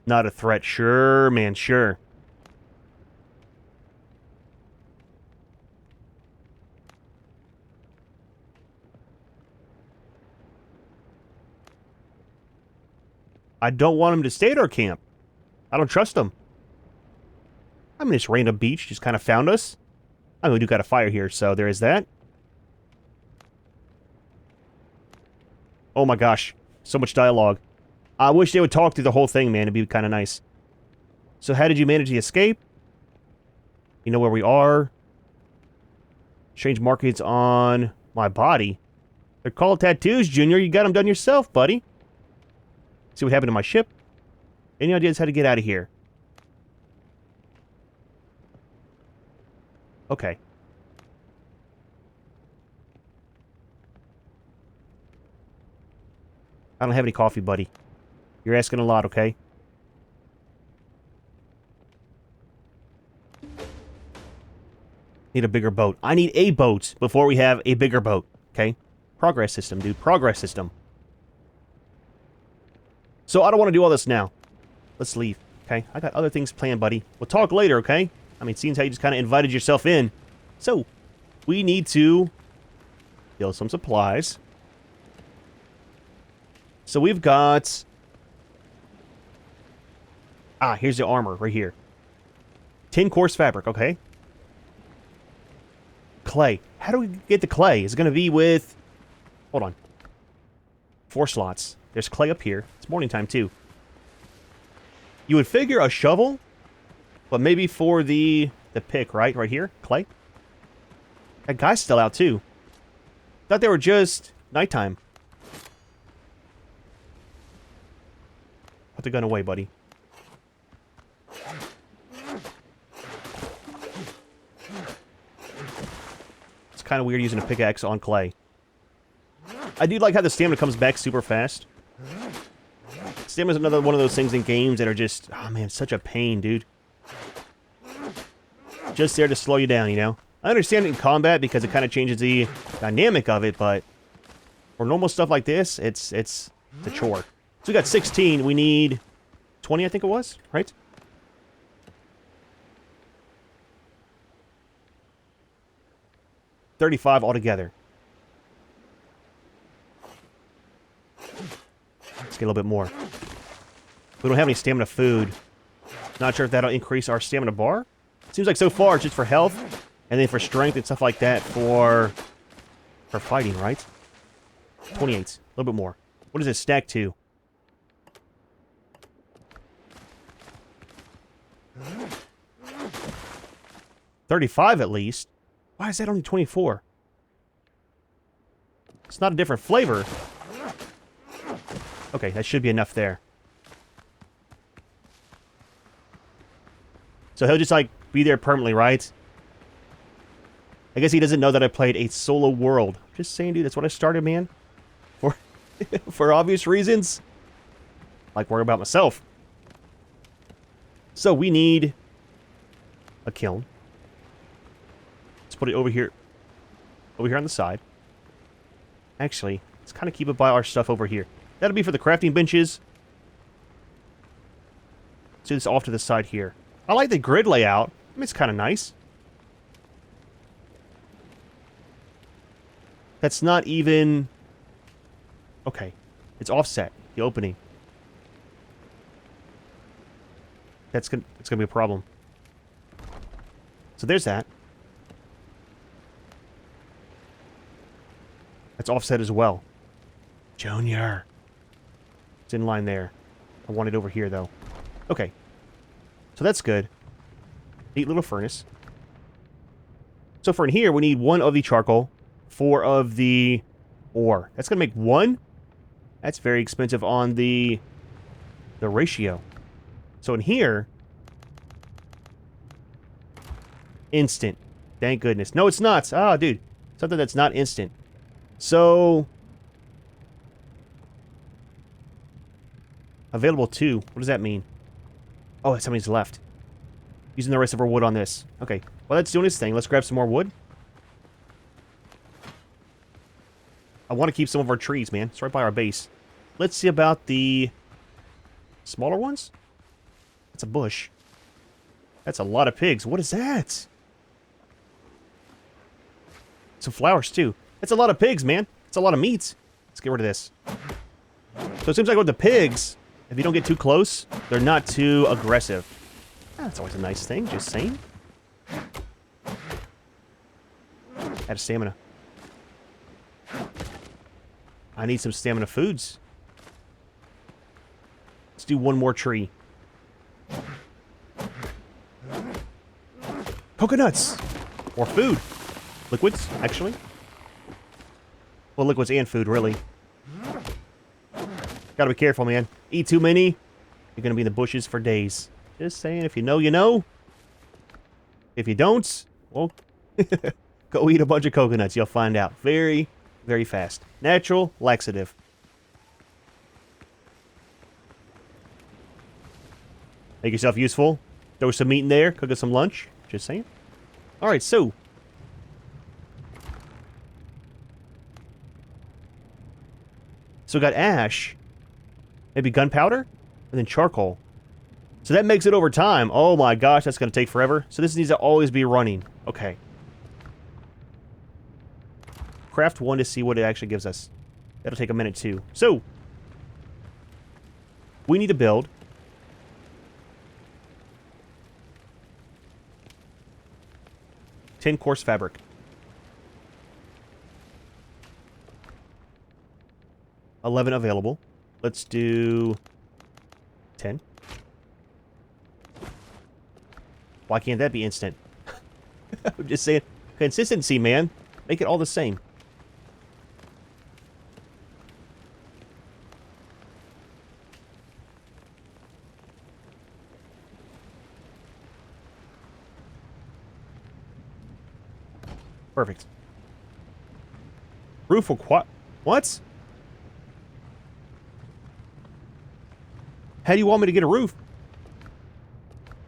Not a threat. Sure, man, sure. I don't want him to stay at our camp. I don't trust him. I mean, this random beach just kind of found us. I mean, we do got a fire here, so there is that. Oh my gosh. So much dialogue. I wish they would talk through the whole thing, man. It'd be kind of nice. So how did you manage the escape? You know where we are. Strange markings on my body. They're called tattoos, Junior. You got them done yourself, buddy. See what happened to my ship? Any ideas how to get out of here? Okay. I don't have any coffee, buddy. You're asking a lot, okay? Need a bigger boat. I need a boat before we have a bigger boat, okay? Progress system, dude. Progress system. So I don't want to do all this now. Let's leave, okay? I got other things planned, buddy. We'll talk later, okay? I mean, seems how you just kind of invited yourself in. So, we need to build some supplies. So we've got... Ah, here's the armor right here. 10 coarse fabric, okay. Clay. How do we get the clay? Is it going to be with... Hold on. 4 slots. There's clay up here. It's morning time, too. You would figure a shovel, but maybe for the pick, right? Right here? Clay? That guy's still out, too. Thought they were just nighttime. the gun away, buddy. It's kind of weird using a pickaxe on clay. I do like how the stamina comes back super fast. Stamina's another one of those things in games that are just... Oh, man, such a pain, dude. Just there to slow you down, you know? I understand it in combat because it kind of changes the dynamic of it, but... For normal stuff like this, it's a chore. So we got 16. We need 20, I think it was, right? $35 altogether. Let's get a little bit more. We don't have any stamina food. Not sure if that'll increase our stamina bar. Seems like so far it's just for health, and then for strength and stuff like that for fighting, right? 28. A little bit more. What does it stack to? $35 at least. Why is that only 24? It's not a different flavor. Okay, that should be enough there. So he'll just, like, be there permanently, right? I guess he doesn't know that I played a solo world. Just saying, dude, that's what I started, man. For obvious reasons. Like, worry about myself. So we need a kiln. Let's put it over here. Over here on the side. Actually, let's kind of keep it by our stuff over here. That'll be for the crafting benches. Let's do this off to the side here. I like the grid layout. I mean, it's kind of nice. That's not even... Okay. It's offset. The opening. It's gonna be a problem. So there's that. That's offset as well. Junior. It's in line there. I want it over here, though. Okay. So that's good. Neat little furnace. So for in here, we need 1 of the charcoal, 4 of the ore. That's going to make 1. That's very expensive on the ratio. So in here... Instant. Thank goodness. No, it's not. Ah, dude. Something that's not instant. So... Available 2. What does that mean? Oh, somebody's left. Using the rest of our wood on this. Okay. Well, that's doing its thing. Let's grab some more wood. I want to keep some of our trees, man. It's right by our base. Let's see about the smaller ones. That's a bush. That's a lot of pigs. What is that? Some flowers, too. That's a lot of pigs, man. It's a lot of meat. Let's get rid of this. So it seems like with the pigs, if you don't get too close, they're not too aggressive. That's always a nice thing, just saying. Add stamina. I need some stamina foods. Let's do 1 more tree. Coconuts! Or food. Liquids, actually. Well, liquids and food, really. Gotta be careful, man. Eat too many, you're gonna be in the bushes for days. Just saying, if you know, you know. If you don't, well, go eat a bunch of coconuts. You'll find out very, very fast. Natural laxative. Make yourself useful. Throw some meat in there. Cook us some lunch. Just saying. Alright, so. So we got ash. Maybe gunpowder? And then charcoal. So that makes it over time. Oh my gosh, that's going to take forever. So this needs to always be running. Okay. Craft 1 to see what it actually gives us. That'll take a minute too. So. We need to build. Coarse fabric. 11 available. Let's do 10. Why can't that be instant? I'm just saying. Consistency, man. Make it all the same. Perfect. Roof require... What? How do you want me to get a roof?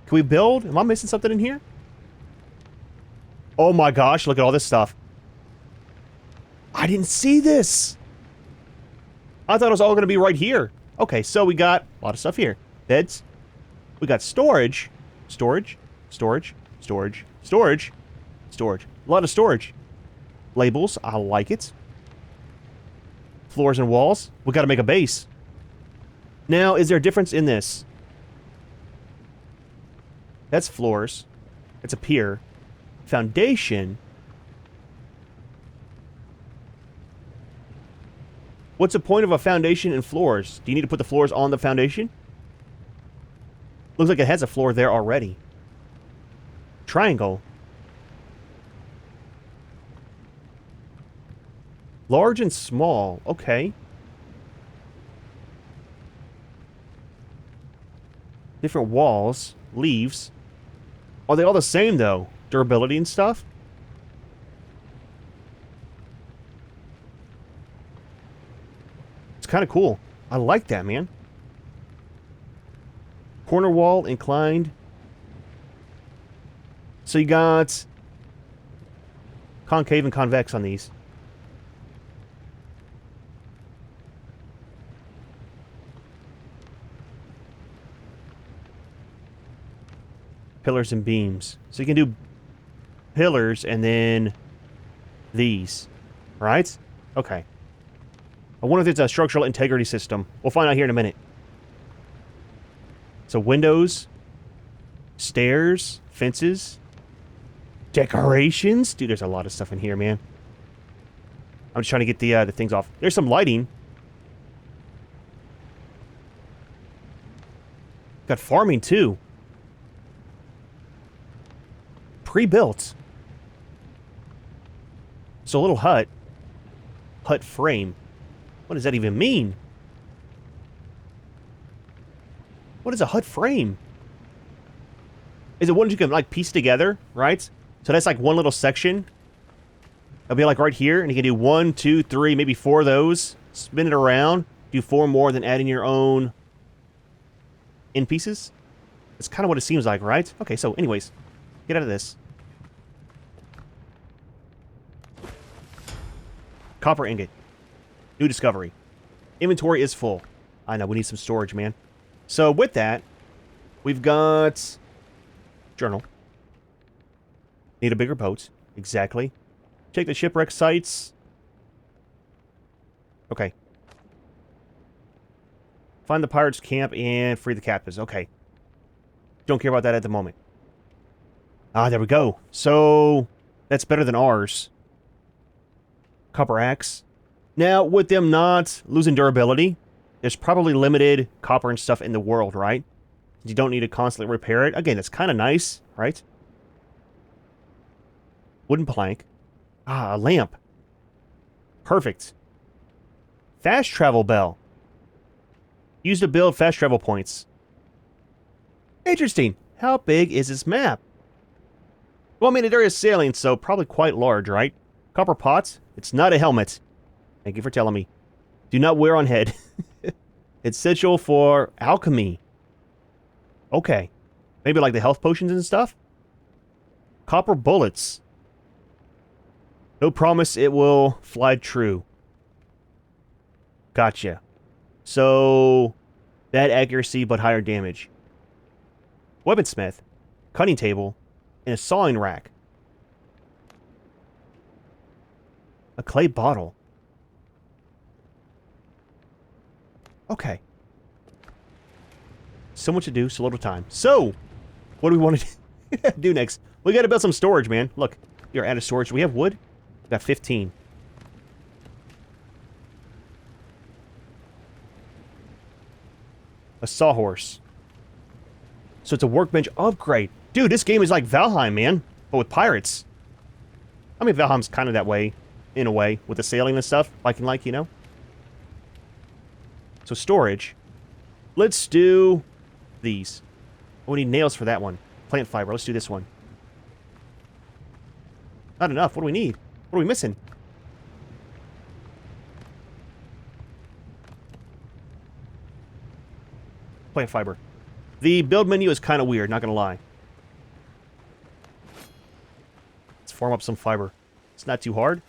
Can we build? Am I missing something in here? Oh my gosh, look at all this stuff. I didn't see this. I thought it was all going to be right here. Okay, so we got a lot of stuff here. Beds. We got storage. Storage. Storage. Storage. Storage. Storage. A lot of storage. Labels. I like it. Floors and walls. We got to make a base. Now, is there a difference in this? That's floors. It's a pier. Foundation. What's the point of a foundation and floors? Do you need to put the floors on the foundation? Looks like it has a floor there already. Triangle. Large and small. Okay. Different walls. Leaves. Are they all the same, though? Durability and stuff? It's kind of cool. I like that, man. Corner wall, inclined. So you got concave and convex on these. Pillars and beams. So you can do pillars and then these. Right? Okay. I wonder if it's a structural integrity system. We'll find out here in a minute. So windows, stairs, fences, decorations. Dude, there's a lot of stuff in here, man. I'm just trying to get the things off. There's some lighting. Got farming, too. Pre-built. So a little hut. Hut frame. What does that even mean? What is a hut frame? Is it one you can, like, piece together, right? So that's, like, one little section. It'll be, like, right here, and you can do 1, 2, 3, maybe 4 of those. Spin it around. Do 4 more, then add in your own end pieces. That's kind of what it seems like, right? Okay, so, anyways. Get out of this. Copper ingot. New discovery. Inventory is full. I know, we need some storage, man. So, with that, we've got... Journal. Need a bigger boat. Exactly. Check the shipwreck sites. Okay. Find the pirates' camp and free the captives. Okay. Don't care about that at the moment. Ah, there we go. So, that's better than ours. Copper axe. Now, with them not losing durability, there's probably limited copper and stuff in the world, right? You don't need to constantly repair it. Again, it's kind of nice, right? Wooden plank. Ah, a lamp. Perfect. Fast travel bell. Used to build fast travel points. Interesting. How big is this map? Well, I mean, there is sailing, so probably quite large, right? Copper pots. It's not a helmet. Thank you for telling me. Do not wear on head. It's essential for alchemy. Okay. Maybe like the health potions and stuff? Copper bullets. No promise it will fly true. Gotcha. So, bad accuracy but higher damage. Weaponsmith. Cutting table. And a sawing rack. A clay bottle. Okay. So much to do, so little time. So, what do we want to do next? We gotta build some storage, man. Look, you're out of storage. Do we have wood? We got 15. A sawhorse. So it's a workbench upgrade. Dude, this game is like Valheim, man. But with pirates. I mean, Valheim's kind of that way. In a way. With the sailing and stuff. Like, you know. So storage. Let's do these. Oh, we need nails for that one. Plant fiber. Let's do this one. Not enough. What do we need? What are we missing? Plant fiber. The build menu is kind of weird, not gonna lie. Let's farm up some fiber. It's not too hard.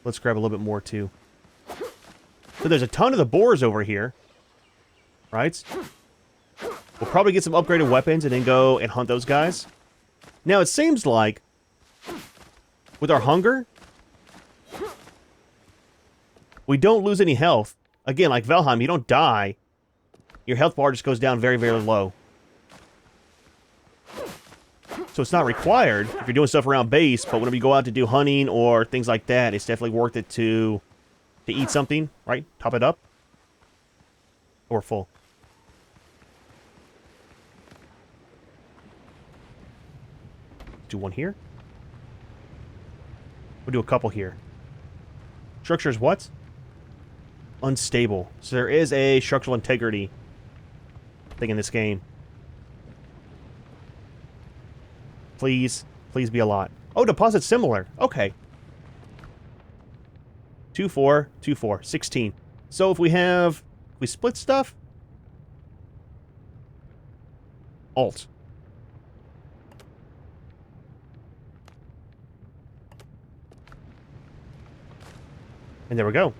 Let's grab a little bit more too. So there's a ton of the boars over here. Right? We'll probably get some upgraded weapons and then go and hunt those guys. Now it seems like with our hunger, we don't lose any health. Again, like Valheim, you don't die. Your health bar just goes down very, very low. So it's not required if you're doing stuff around base, but whenever you go out to do hunting or things like that, it's definitely worth it to eat something, right? Top it up. Or full. Do one here. We'll do a couple here. Structure is what? Unstable. So there is a structural integrity thing in this game. Please. Please be a lot. Oh, deposit similar. Okay. 2, 4, 2, 4. 16. So if we split stuff. Alt. And there we go.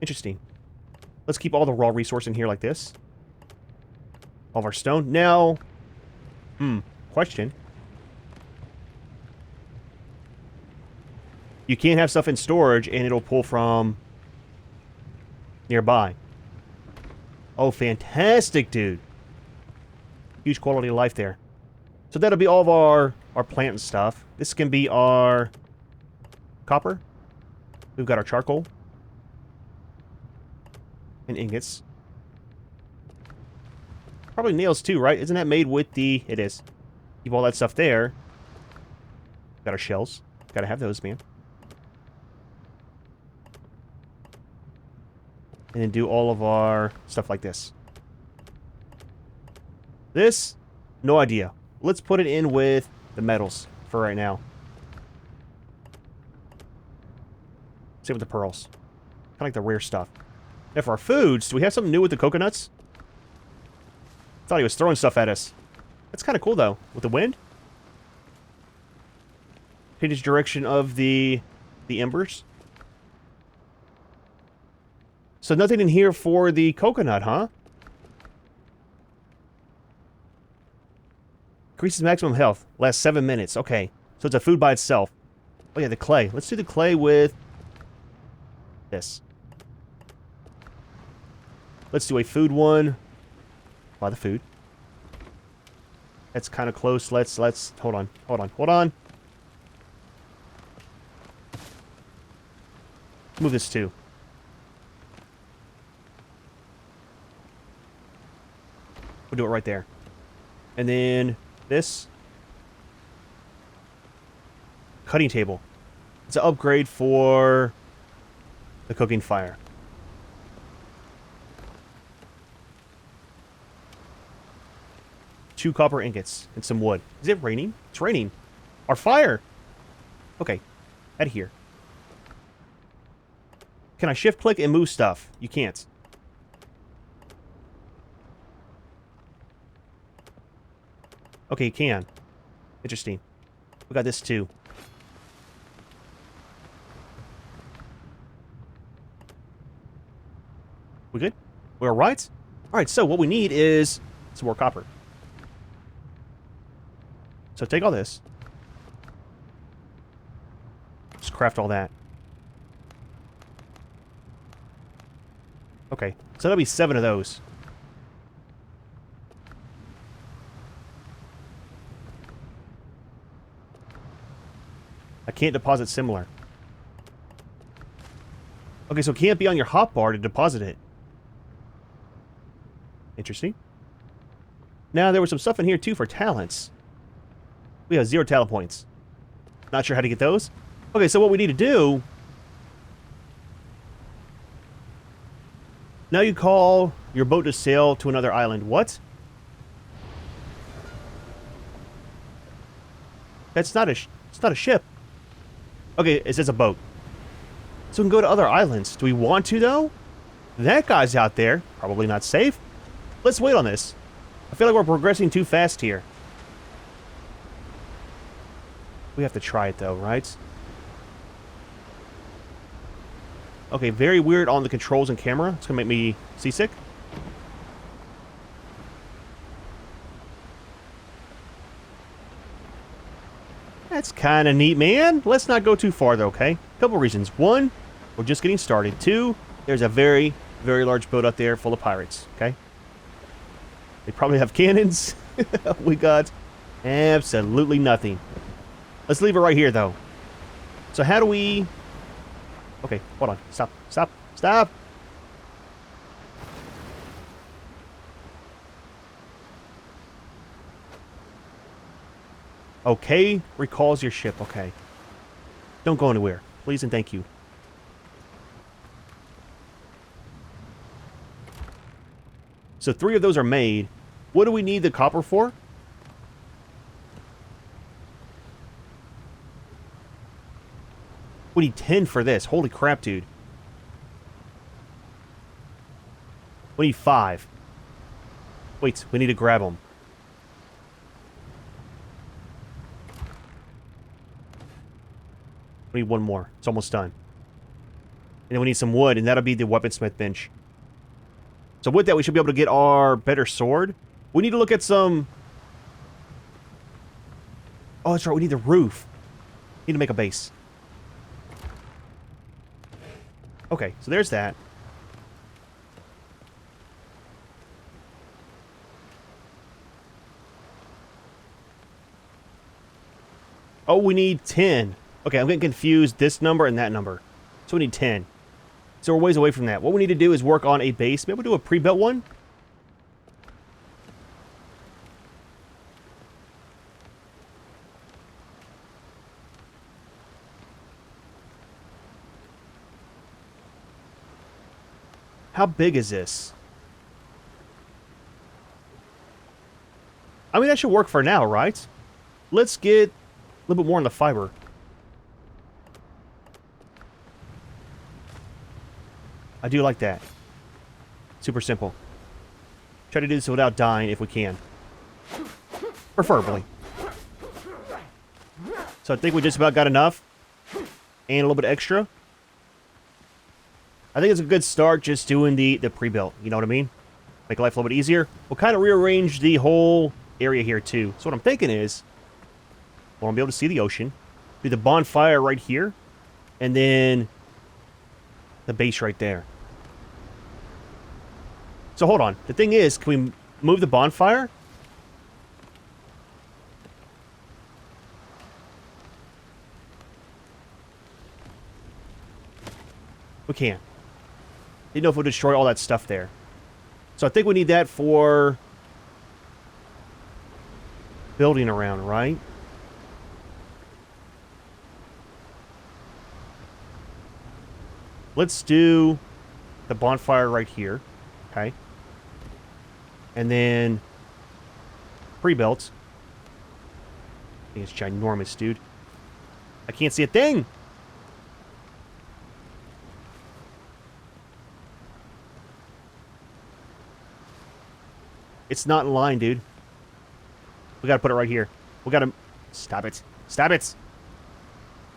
Interesting. Let's keep all the raw resource in here like this. All of our stone. Now, question. You can't have stuff in storage and it'll pull from nearby. Oh, fantastic, dude. Huge quality of life there. So that'll be all of our plant and stuff. This can be our copper. We've got our charcoal. And ingots. Probably nails too, right? Isn't that made with the... It is. Keep all that stuff there. Got our shells. Gotta have those, man. And then do all of our stuff like this. This, no idea. Let's put it in with the metals for right now. Same with the pearls. Kind of like the rare stuff. Now for our foods, do we have something new with the coconuts? Thought he was throwing stuff at us. That's kind of cool though, with the wind. Change direction of the embers. So nothing in here for the coconut, huh? Increases maximum health. Lasts 7 minutes. Okay. So it's a food by itself. Oh yeah, the clay. Let's do the clay with this. Let's do a food one. Buy the food. That's kind of close. Let's hold on. Move this too. We'll do it right there. And then this cutting table. It's an upgrade for the cooking fire. Two copper ingots and some wood. Is it raining? It's raining. Our fire! Okay. Out of here. Can I shift click and move stuff? You can't. Okay, you can. Interesting. We got this too. We good? We're alright? Alright, so what we need is some more copper. So take all this. Just craft all that. Okay, so that'll be 7 of those. I can't deposit similar. Okay, so it can't be on your hotbar to deposit it. Interesting. Now, there was some stuff in here, too, for talents. We have 0 talent points. Not sure how to get those. Okay, so what we need to do... Now you call your boat to sail to another island. What? It's not a ship. Okay, it says a boat. So we can go to other islands. Do we want to, though? That guy's out there. Probably not safe. Let's wait on this. I feel like we're progressing too fast here. We have to try it, though, right? Okay, very weird on the controls and camera. It's going to make me seasick. That's kind of neat, man. Let's not go too far, though, okay? Couple reasons. One, we're just getting started. Two, there's a very, very large boat out there full of pirates, okay? They probably have cannons. We got absolutely nothing. Let's leave it right here, though. So how do we... Okay, hold on. Stop. Stop. Stop! Okay, recalls your ship. Okay. Don't go anywhere. Please and thank you. So 3 of those are made. What do we need the copper for? We need 10 for this. Holy crap, dude. We need 5. Wait, we need to grab them. We need 1 more. It's almost done. And then we need some wood, and that'll be the weaponsmith bench. So with that, we should be able to get our better sword. We need to look at some... Oh, that's right. We need the roof. Need to make a base. Okay, so there's that. Oh, we need 10. Okay, I'm getting confused. This number and that number. So we need 10. So we're ways away from that. What we need to do is work on a base. Maybe we'll do a pre-built one. How big is this? I mean, that should work for now, right? Let's get a little bit more on the fiber. I do like that. Super simple. Try to do this without dying if we can. Preferably. So I think we just about got enough. And a little bit extra. I think it's a good start just doing the pre-built. You know what I mean? Make life a little bit easier. We'll kind of rearrange the whole area here too. So what I'm thinking is, I want to be able to see the ocean. Do the bonfire right here. And then the base right there. So hold on. The thing is, can we move the bonfire? We can. Didn't know if we'll destroy all that stuff there. So I think we need that for building around, right? Let's do the bonfire right here. Okay. And then pre-built. I think it's ginormous, dude. I can't see a thing. It's not in line, dude. We gotta put it right here. We gotta... Stop it. Stop it!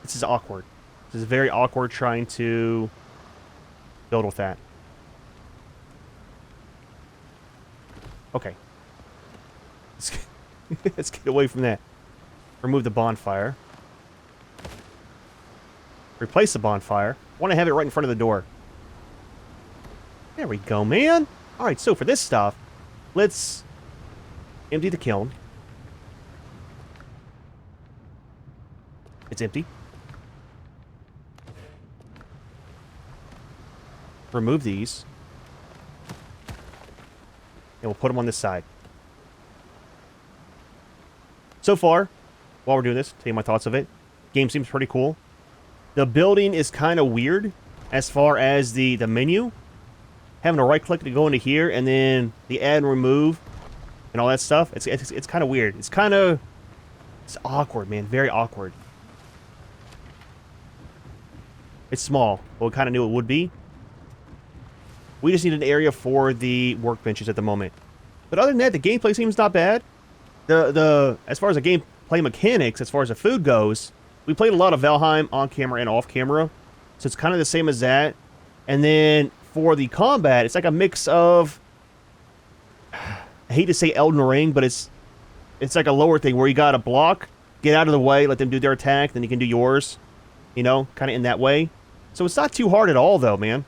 This is awkward. This is very awkward trying to build with that. Okay. Let's get away from that. Remove the bonfire. Replace the bonfire. I want to have it right in front of the door. There we go, man. Alright, so for this stuff, let's empty the kiln. It's empty. Remove these. And we'll put them on this side. So far, while we're doing this, tell you my thoughts of it. Game seems pretty cool. The building is kind of weird as far as the menu. Having to right click to go into here and then the add and remove and all that stuff. It's kind of weird. It's kind of It's awkward, man. Very awkward. It's small, but we kind of knew it would be. We just need an area for the workbenches at the moment. But other than that, the gameplay seems not bad. As far as the gameplay mechanics, as far as the food goes, we played a lot of Valheim on camera and off camera. So it's kind of the same as that. And then for the combat, it's like a mix of, I hate to say Elden Ring, but it's like a lower thing where you got to block, get out of the way, let them do their attack, then you can do yours. You know, kind of in that way. So it's not too hard at all, though, man.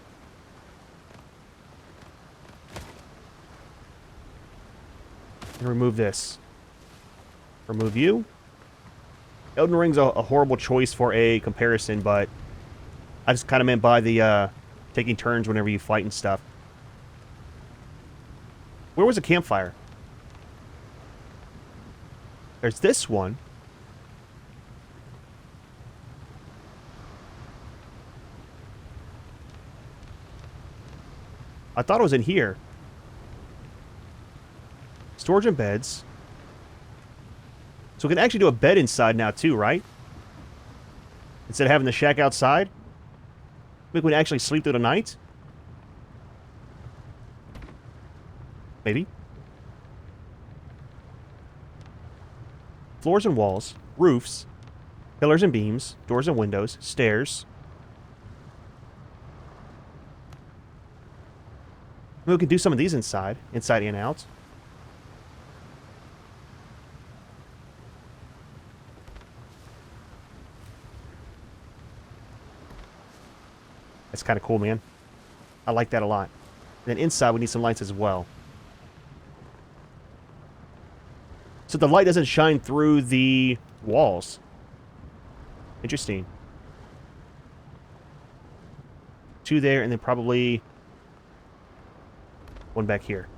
And remove this. Remove you. Elden Ring's a horrible choice for a comparison, but I just kind of meant by the taking turns whenever you fight and stuff. Where was the campfire? There's this one. I thought it was in here. Storage and beds. So we can actually do a bed inside now too, right? Instead of having the shack outside. We can actually sleep through the night. Maybe. Floors and walls. Roofs. Pillars and beams. Doors and windows. Stairs. We can do some of these inside. Inside and out. That's kind of cool, man. I like that a lot. And then inside, we need some lights as well. So the light doesn't shine through the walls. Interesting. 2 there, and then probably 1 back here.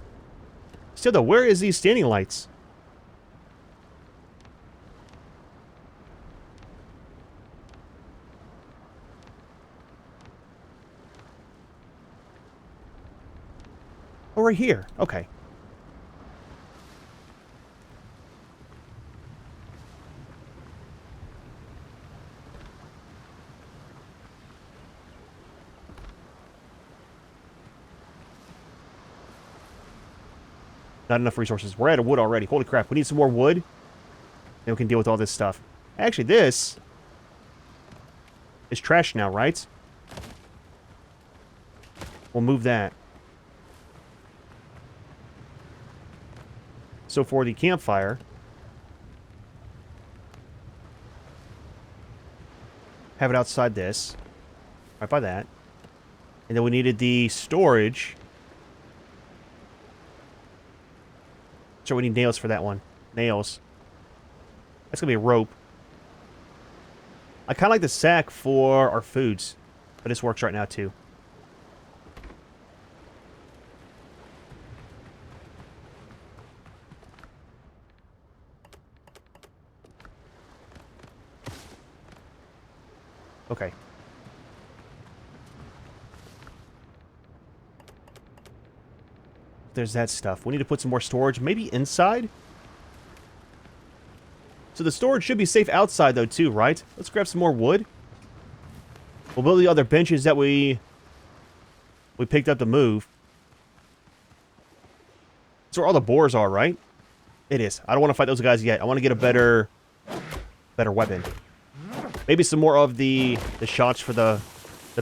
Still, though, where is these standing lights? Oh, right here. Okay. Not enough resources. We're out of wood already. Holy crap. We need some more wood. Then we can deal with all this stuff. Actually, this is trash now, right? We'll move that. So for the campfire, have it outside this. Right by that. And then we needed the storage. So we need nails for that one. Nails. That's going to be a rope. I kind of like the sack for our foods. But this works right now, too. Okay. There's that stuff. We need to put some more storage. Maybe inside? So the storage should be safe outside, though, too, right? Let's grab some more wood. We'll build the other benches that we picked up to move. That's where all the boars are, right? It is. I don't want to fight those guys yet. I want to get a better weapon. Maybe some more of the shots for the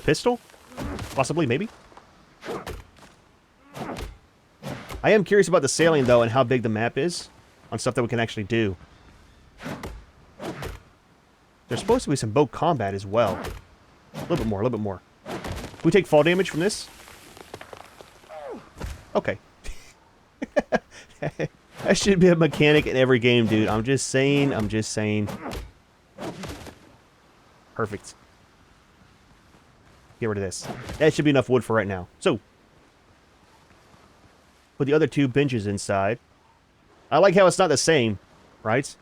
pistol? Possibly, maybe? I am curious about the sailing, though, and how big the map is on stuff that we can actually do. There's supposed to be some boat combat as well. A little bit more, a little bit more. Can we take fall damage from this? Okay. That should be a mechanic in every game, dude. I'm just saying. Perfect. Get rid of this. That should be enough wood for right now. So, put the other 2 benches inside. I like how it's not the same, right?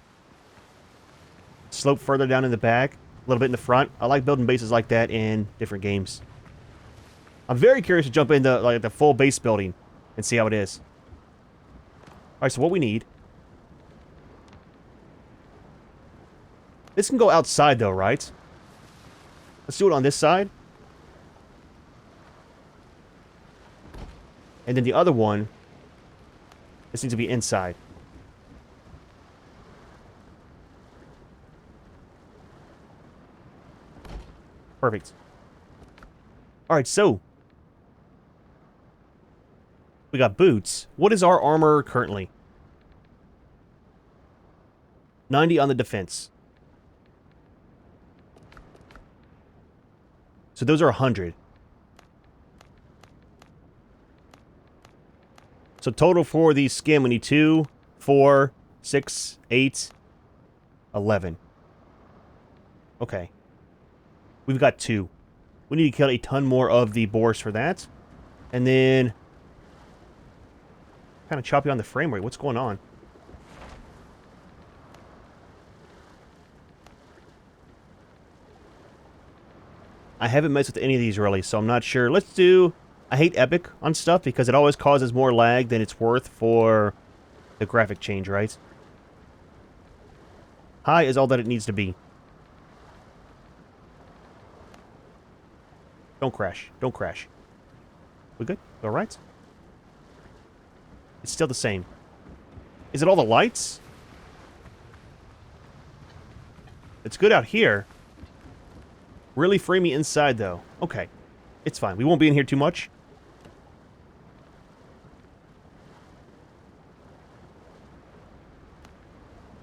Slope further down in the back, a little bit in the front. I like building bases like that in different games. I'm very curious to jump into like the full base building and see how it is. All right, so what we need This can go outside, though, right? Let's do it on this side. And then the other one, this needs to be inside. Perfect. Alright, so we got boots. What is our armor currently? 90 on the defense. So those are 100. So total for the skin, we need 2, 4, 6, 8, 11. Okay. We've got 2. We need to kill a ton more of the boars for that. And then kind of choppy on the frame rate. What's going on? I haven't messed with any of these really, so I'm not sure. Let's do... I hate Epic on stuff because it always causes more lag than it's worth for the graphic change, right? High is all that it needs to be. Don't crash. Don't crash. We good? All right? It's still the same. Is it all the lights? It's good out here. Really framey inside, though. Okay. It's fine. We won't be in here too much.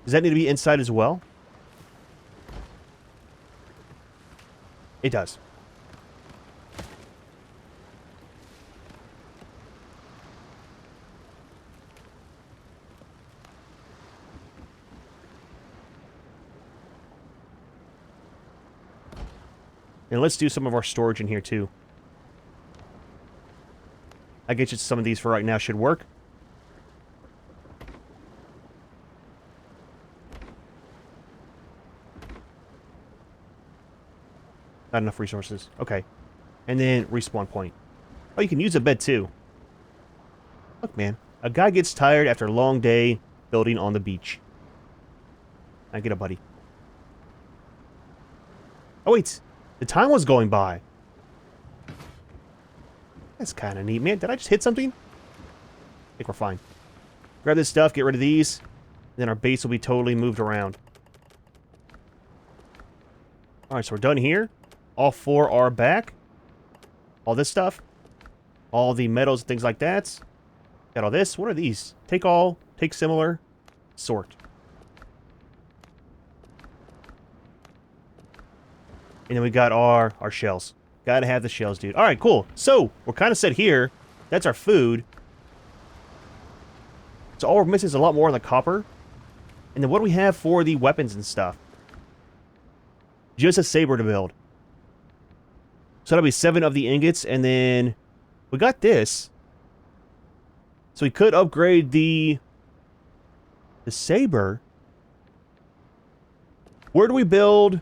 Does that need to be inside as well? It does. And let's do some of our storage in here, too. I get you some of these for right now should work. Not enough resources. Okay. And then respawn point. Oh, you can use a bed, too. Look, man. A guy gets tired after a long day building on the beach. I get a buddy. Oh, wait. The time was going by. That's kind of neat, man. Did I just hit something? I think we're fine. Grab this stuff, get rid of these. Then our base will be totally moved around. Alright, so we're done here. All 4 are back. All this stuff. All the metals and things like that. Got all this. What are these? Take all, take similar, sort. And then we got our shells. Gotta have the shells, dude. Alright, cool. So, we're kind of set here. That's our food. So all we're missing is a lot more on the copper. And then what do we have for the weapons and stuff? Just a saber to build. So that'll be 7 of the ingots, and then we got this. So we could upgrade the saber. Where do we build?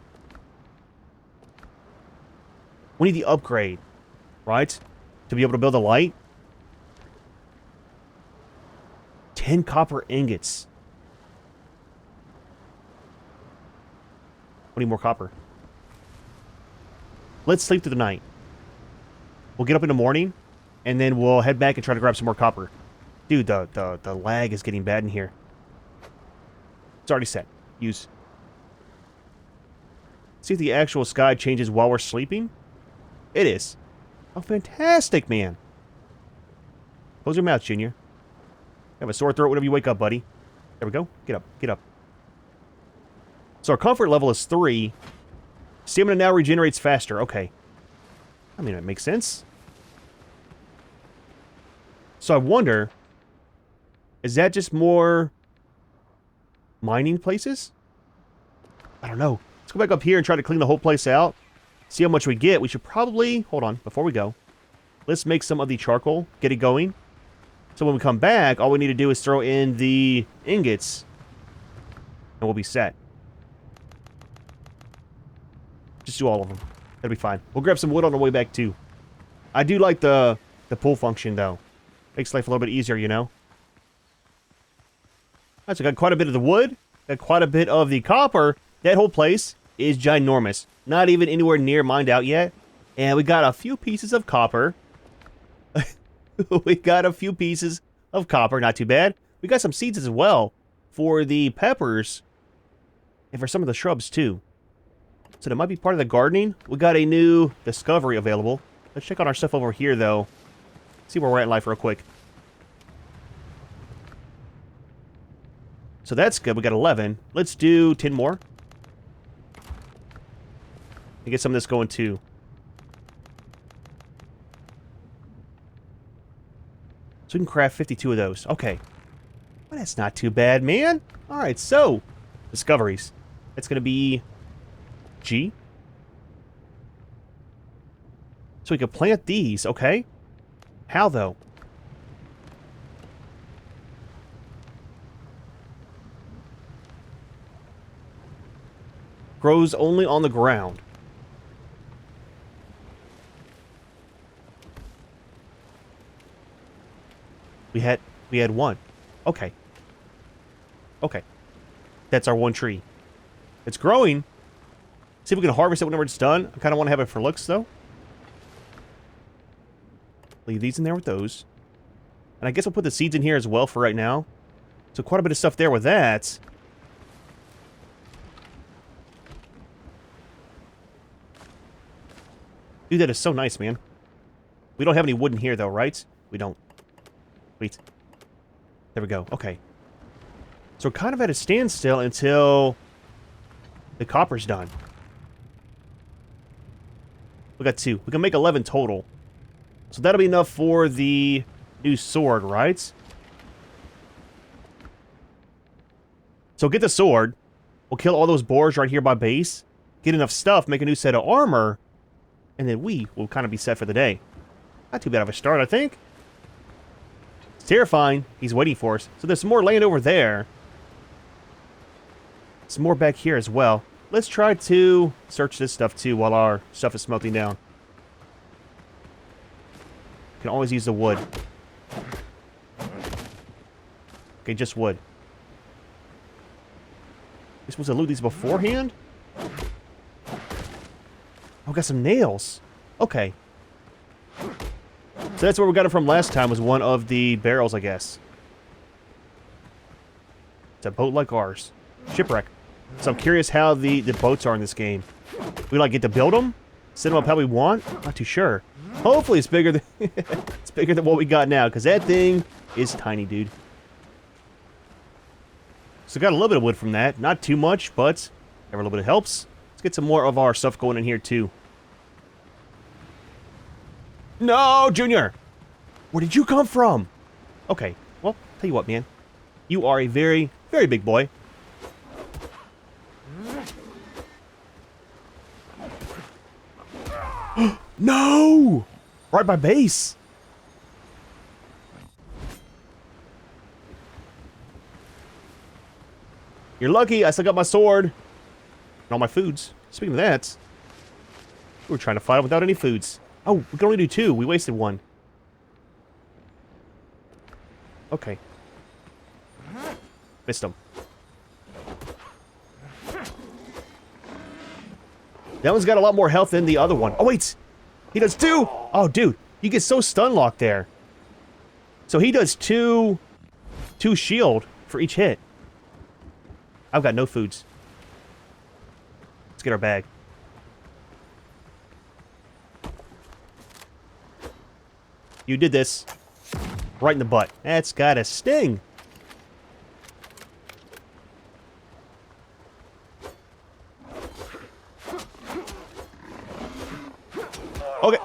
We need the upgrade, right? To be able to build a light. 10 copper ingots. We need more copper. Let's sleep through the night. We'll get up in the morning, and then we'll head back and try to grab some more copper. Dude, the lag is getting bad in here. It's already set. Use. See if the actual sky changes while we're sleeping. It is. Oh, fantastic, man. Close your mouth, Junior. Have a sore throat whenever you wake up, buddy. There we go. Get up. Get up. So our comfort level is 3. Stamina now regenerates faster. Okay. I mean, it makes sense. So I wonder, is that just more mining places? I don't know. Let's go back up here and try to clean the whole place out. See how much we get. We should probably... Hold on. Before we go. Let's make some of the charcoal. Get it going. So when we come back, all we need to do is throw in the ingots. And we'll be set. Just do all of them. That'll be fine. We'll grab some wood on the way back, too. I do like the pull function, though. Makes life a little bit easier, you know? Alright, so I got quite a bit of the wood. Got quite a bit of the copper. That whole place is ginormous. Not even anywhere near mined out yet. And we got a few pieces of copper. We got a few pieces of copper. Not too bad. We got some seeds as well for the peppers. And for some of the shrubs, too. So that might be part of the gardening. We got a new discovery available. Let's check on our stuff over here, though. See where we're at in life real quick. So that's good. We got 11. Let's do 10 more. And get some of this going, too. So we can craft 52 of those. Okay. Well, that's not too bad, man. Alright, so. Discoveries. That's going to be G. So we can plant these, okay. How, though? Grows only on the ground. We had one. Okay. Okay. That's our one tree. It's growing. See if we can harvest it whenever it's done. I kind of want to have it for looks, though. Leave these in there with those. And I guess we'll put the seeds in here as well for right now. So quite a bit of stuff there with that. Dude, that is so nice, man. We don't have any wood in here, though, right? We don't. Wait. There we go. Okay. So we're kind of at a standstill until the copper's done. We got 2. We can make 11 total. So that'll be enough for the new sword, right? So get the sword. We'll kill all those boars right here by base. Get enough stuff, make a new set of armor. And then we will kind of be set for the day. Not too bad of a start, I think. It's terrifying. He's waiting for us. So there's some more land over there. Some more back here as well. Let's try to search this stuff too while our stuff is smelting down. Can always use the wood. Okay, just wood. You're supposed to loot these beforehand? Oh, got some nails. Okay. So that's where we got it from last time, was one of the barrels, I guess. It's a boat like ours. Shipwreck. So I'm curious how the boats are in this game. We like get to build them? Set them up how we want? Not too sure. Hopefully it's bigger than it's bigger than what we got now, because that thing is tiny, dude. So got a little bit of wood from that. Not too much, but every little bit helps. Let's get some more of our stuff going in here, too. No, Junior! Where did you come from? Okay, well, tell you what, man. You are a very, very big boy. No! Right by base. You're lucky, I still got my sword. And all my foods. Speaking of that, we were trying to fight without any foods. Oh, we can only do 2. We wasted 1. Okay. Missed him. That one's got a lot more health than the other one. Oh, wait! He does 2! Oh, dude. You get so stun locked there. So he does 2 shield for each hit. I've got no foods. Let's get our bag. You did this. Right in the butt. That's got a sting. Okay.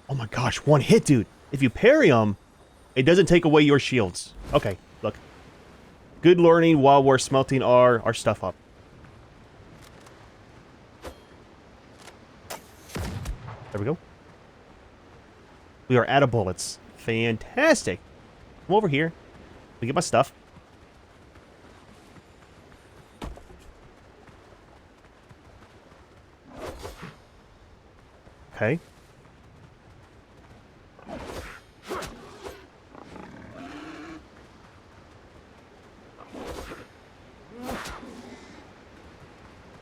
Oh my gosh, 1 hit, dude. If you parry them, it doesn't take away your shields. Okay, look. Good learning while we're smelting our stuff up. There we go. We are out of bullets. Fantastic. Come over here. Let me get my stuff. Okay.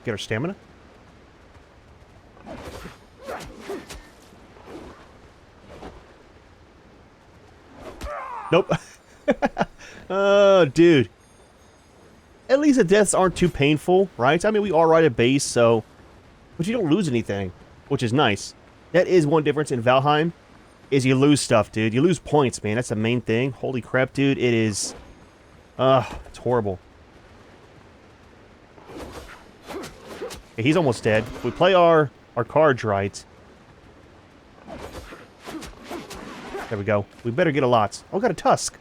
Get our stamina. Nope. Oh, dude. At least the deaths aren't too painful, right? I mean, we are right at base, so... But you don't lose anything, which is nice. That is one difference in Valheim, is you lose stuff, dude. You lose points, man. That's the main thing. Holy crap, dude. It is... it's horrible. Okay, he's almost dead. If we play our cards right... There we go. We better get a lot. Oh, got a tusk.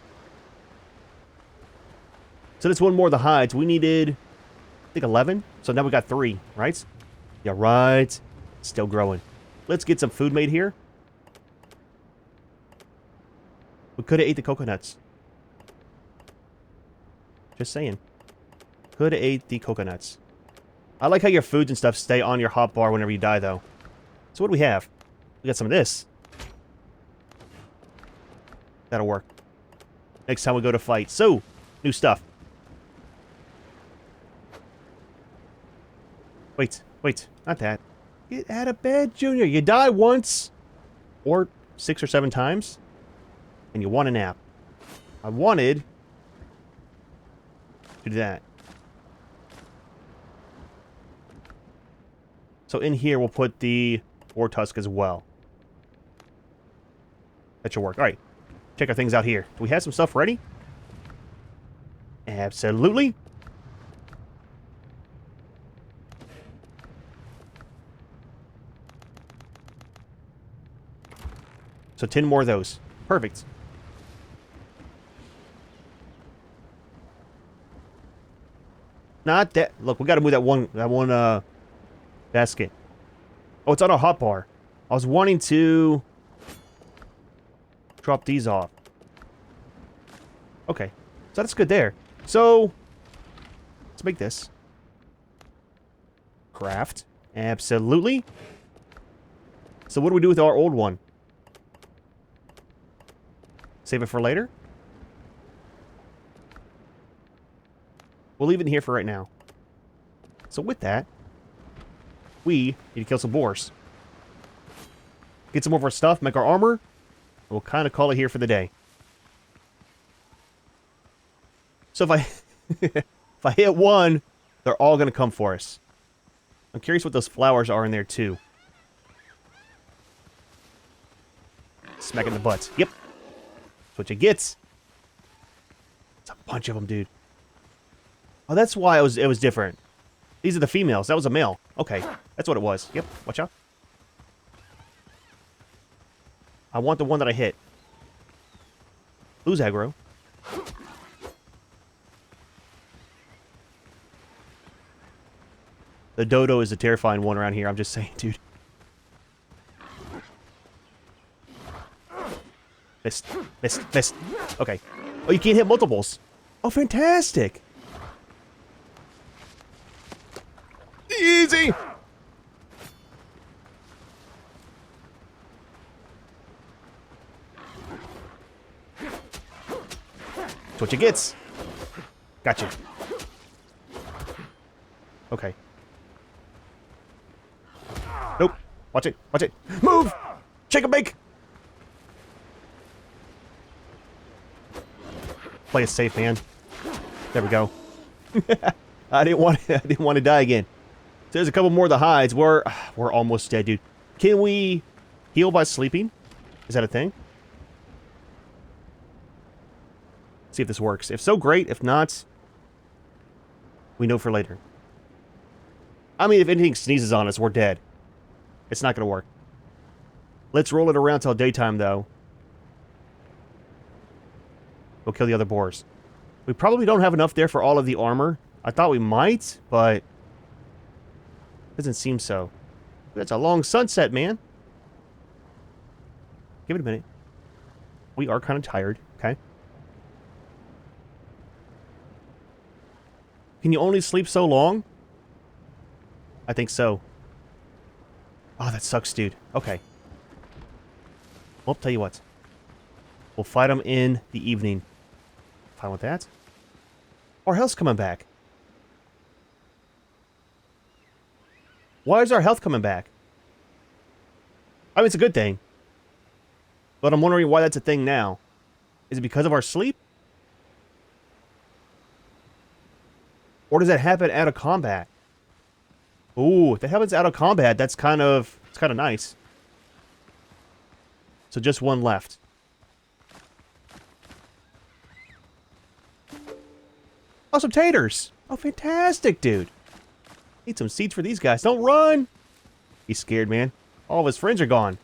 So that's one more of the hides. We needed, I think, 11. So now we got 3, right? Yeah, right. Still growing. Let's get some food made here. We could have ate the coconuts. Just saying. Could have ate the coconuts. I like how your foods and stuff stay on your hotbar whenever you die, though. So what do we have? We got some of this. That'll work. Next time we go to fight. So, new stuff. Wait, not that. Get out of bed, Junior. You die once, or 6 or 7 times, and you want a nap. I wanted to do that. So in here, we'll put the boar tusk as well. That should work. All right. Check our things out here. Do we have some stuff ready? Absolutely. So 10 more of those. Perfect. Not that. Look, we got to move that one basket. Oh, it's on a hotbar. I was wanting to drop these off. Okay. So that's good there. So let's make this. Craft. Absolutely. So what do we do with our old one? Save it for later? We'll leave it in here for right now. So with that, we need to kill some boars. Get some more of our stuff, make our armor, and we'll kind of call it here for the day. So if I if I hit one, they're all going to come for us. I'm curious what those flowers are in there too. Smack in the butts. Yep. That's what you get. It's a bunch of them, dude. Oh, that's why it was different. These are the females. That was a male. Okay. That's what it was. Yep. Watch out. I want the one that I hit. Lose aggro. The dodo is a terrifying one around here. I'm just saying, dude. Missed. Missed. Missed. Okay. Oh, you can't hit multiples. Oh, fantastic. Easy. That's what you gets. Gotcha. Okay. Nope. Watch it. Watch it. Move! Shake and bake! Play it safe, man. There we go. I didn't want to die again. So there's a couple more of the hides. We're almost dead, dude. Can we heal by sleeping? Is that a thing? See if this works. If so, great. If not, we know for later. I mean, if anything sneezes on us, we're dead. It's not going to work. Let's roll it around till daytime, though. We'll kill the other boars. We probably don't have enough there for all of the armor. I thought we might, but doesn't seem so. That's a long sunset, man. Give it a minute. We are kind of tired, okay? Can you only sleep so long? I think so. Oh, that sucks, dude. Okay. Well, tell you what. We'll fight them in the evening. Fine with that. Our health's coming back. Why is our health coming back? I mean, it's a good thing. But I'm wondering why that's a thing now. Is it because of our sleep? Or does that happen out of combat? Ooh, if that happens out of combat, it's kind of nice. So just one left. Oh, some taters. Oh, fantastic, dude. Need some seeds for these guys. Don't run. He's scared, man. All of his friends are gone.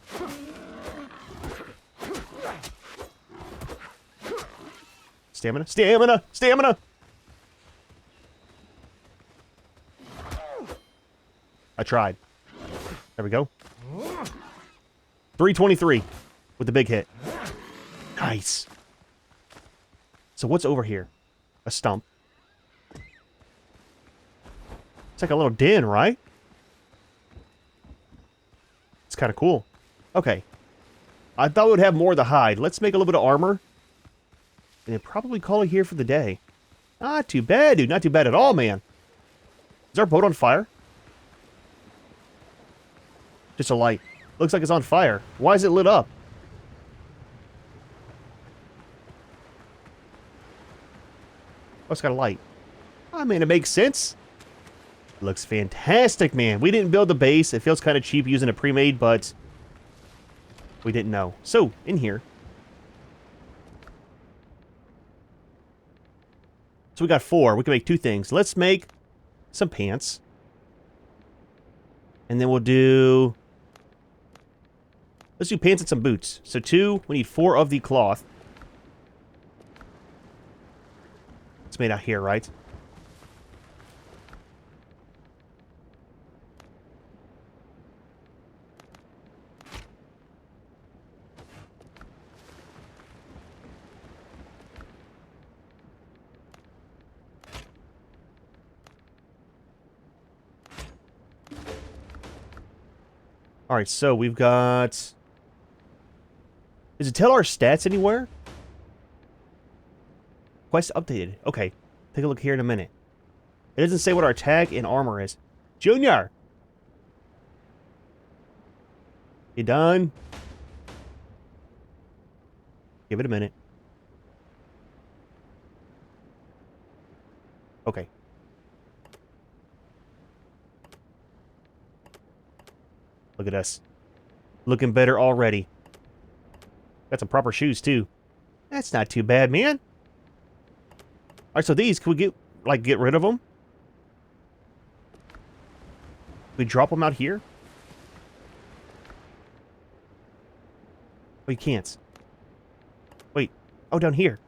Stamina, stamina, stamina. I tried. There we go. 323 with the big hit. Nice. So what's over here? A stump. It's like a little den, right? It's kind of cool. Okay. I thought we would have more of the hide. Let's make a little bit of armor. And then probably call it here for the day. Not too bad, dude. Not too bad at all, man. Is our boat on fire? Just a light. Looks like it's on fire. Why is it lit up? Oh, it's got a light. I mean, it makes sense. Looks fantastic, man. We didn't build the base. It feels kind of cheap using a pre-made, but we didn't know. So, in here. So we got 4. We can make 2 things. Let's make some pants. And then we'll do... Let's do pants and some boots. So 2, we need 4 of the cloth. It's made out here, right? Alright, so we've got... Does it tell our stats anywhere? Quest updated. Okay, take a look here in a minute. It doesn't say what our attack and armor is. Junior! You done? Give it a minute. Okay. Look at us. Looking better already. Got some proper shoes, too. That's not too bad, man. Alright, so these, can we get rid of them? We drop them out here? Oh, you can't. Wait. Oh, down here.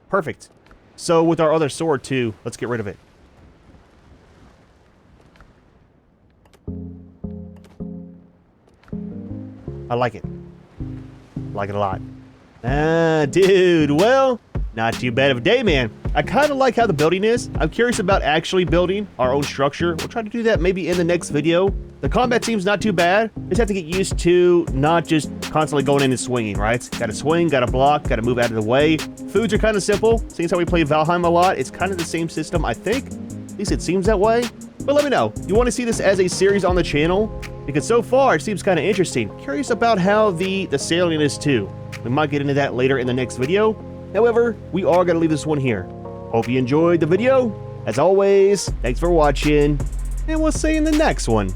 Perfect. So, with our other sword, too, let's get rid of it. I like it. Like it a lot. Ah, dude. Well, not too bad of a day, man. I kind of like how the building is. I'm curious about actually building our own structure. We'll try to do that maybe in the next video. The combat seems not too bad. Just have to get used to not just constantly going in and swinging, right? Gotta swing, gotta block, gotta move out of the way. Foods are kind of simple. Seeing as how we play Valheim a lot, it's kind of the same system, I think. At least it seems that way. But let me know. You want to see this as a series on the channel? Because so far, it seems kind of interesting. Curious about how the sailing is too. We might get into that later in the next video. However, we are going to leave this one here. Hope you enjoyed the video. As always, thanks for watching, and we'll see you in the next one.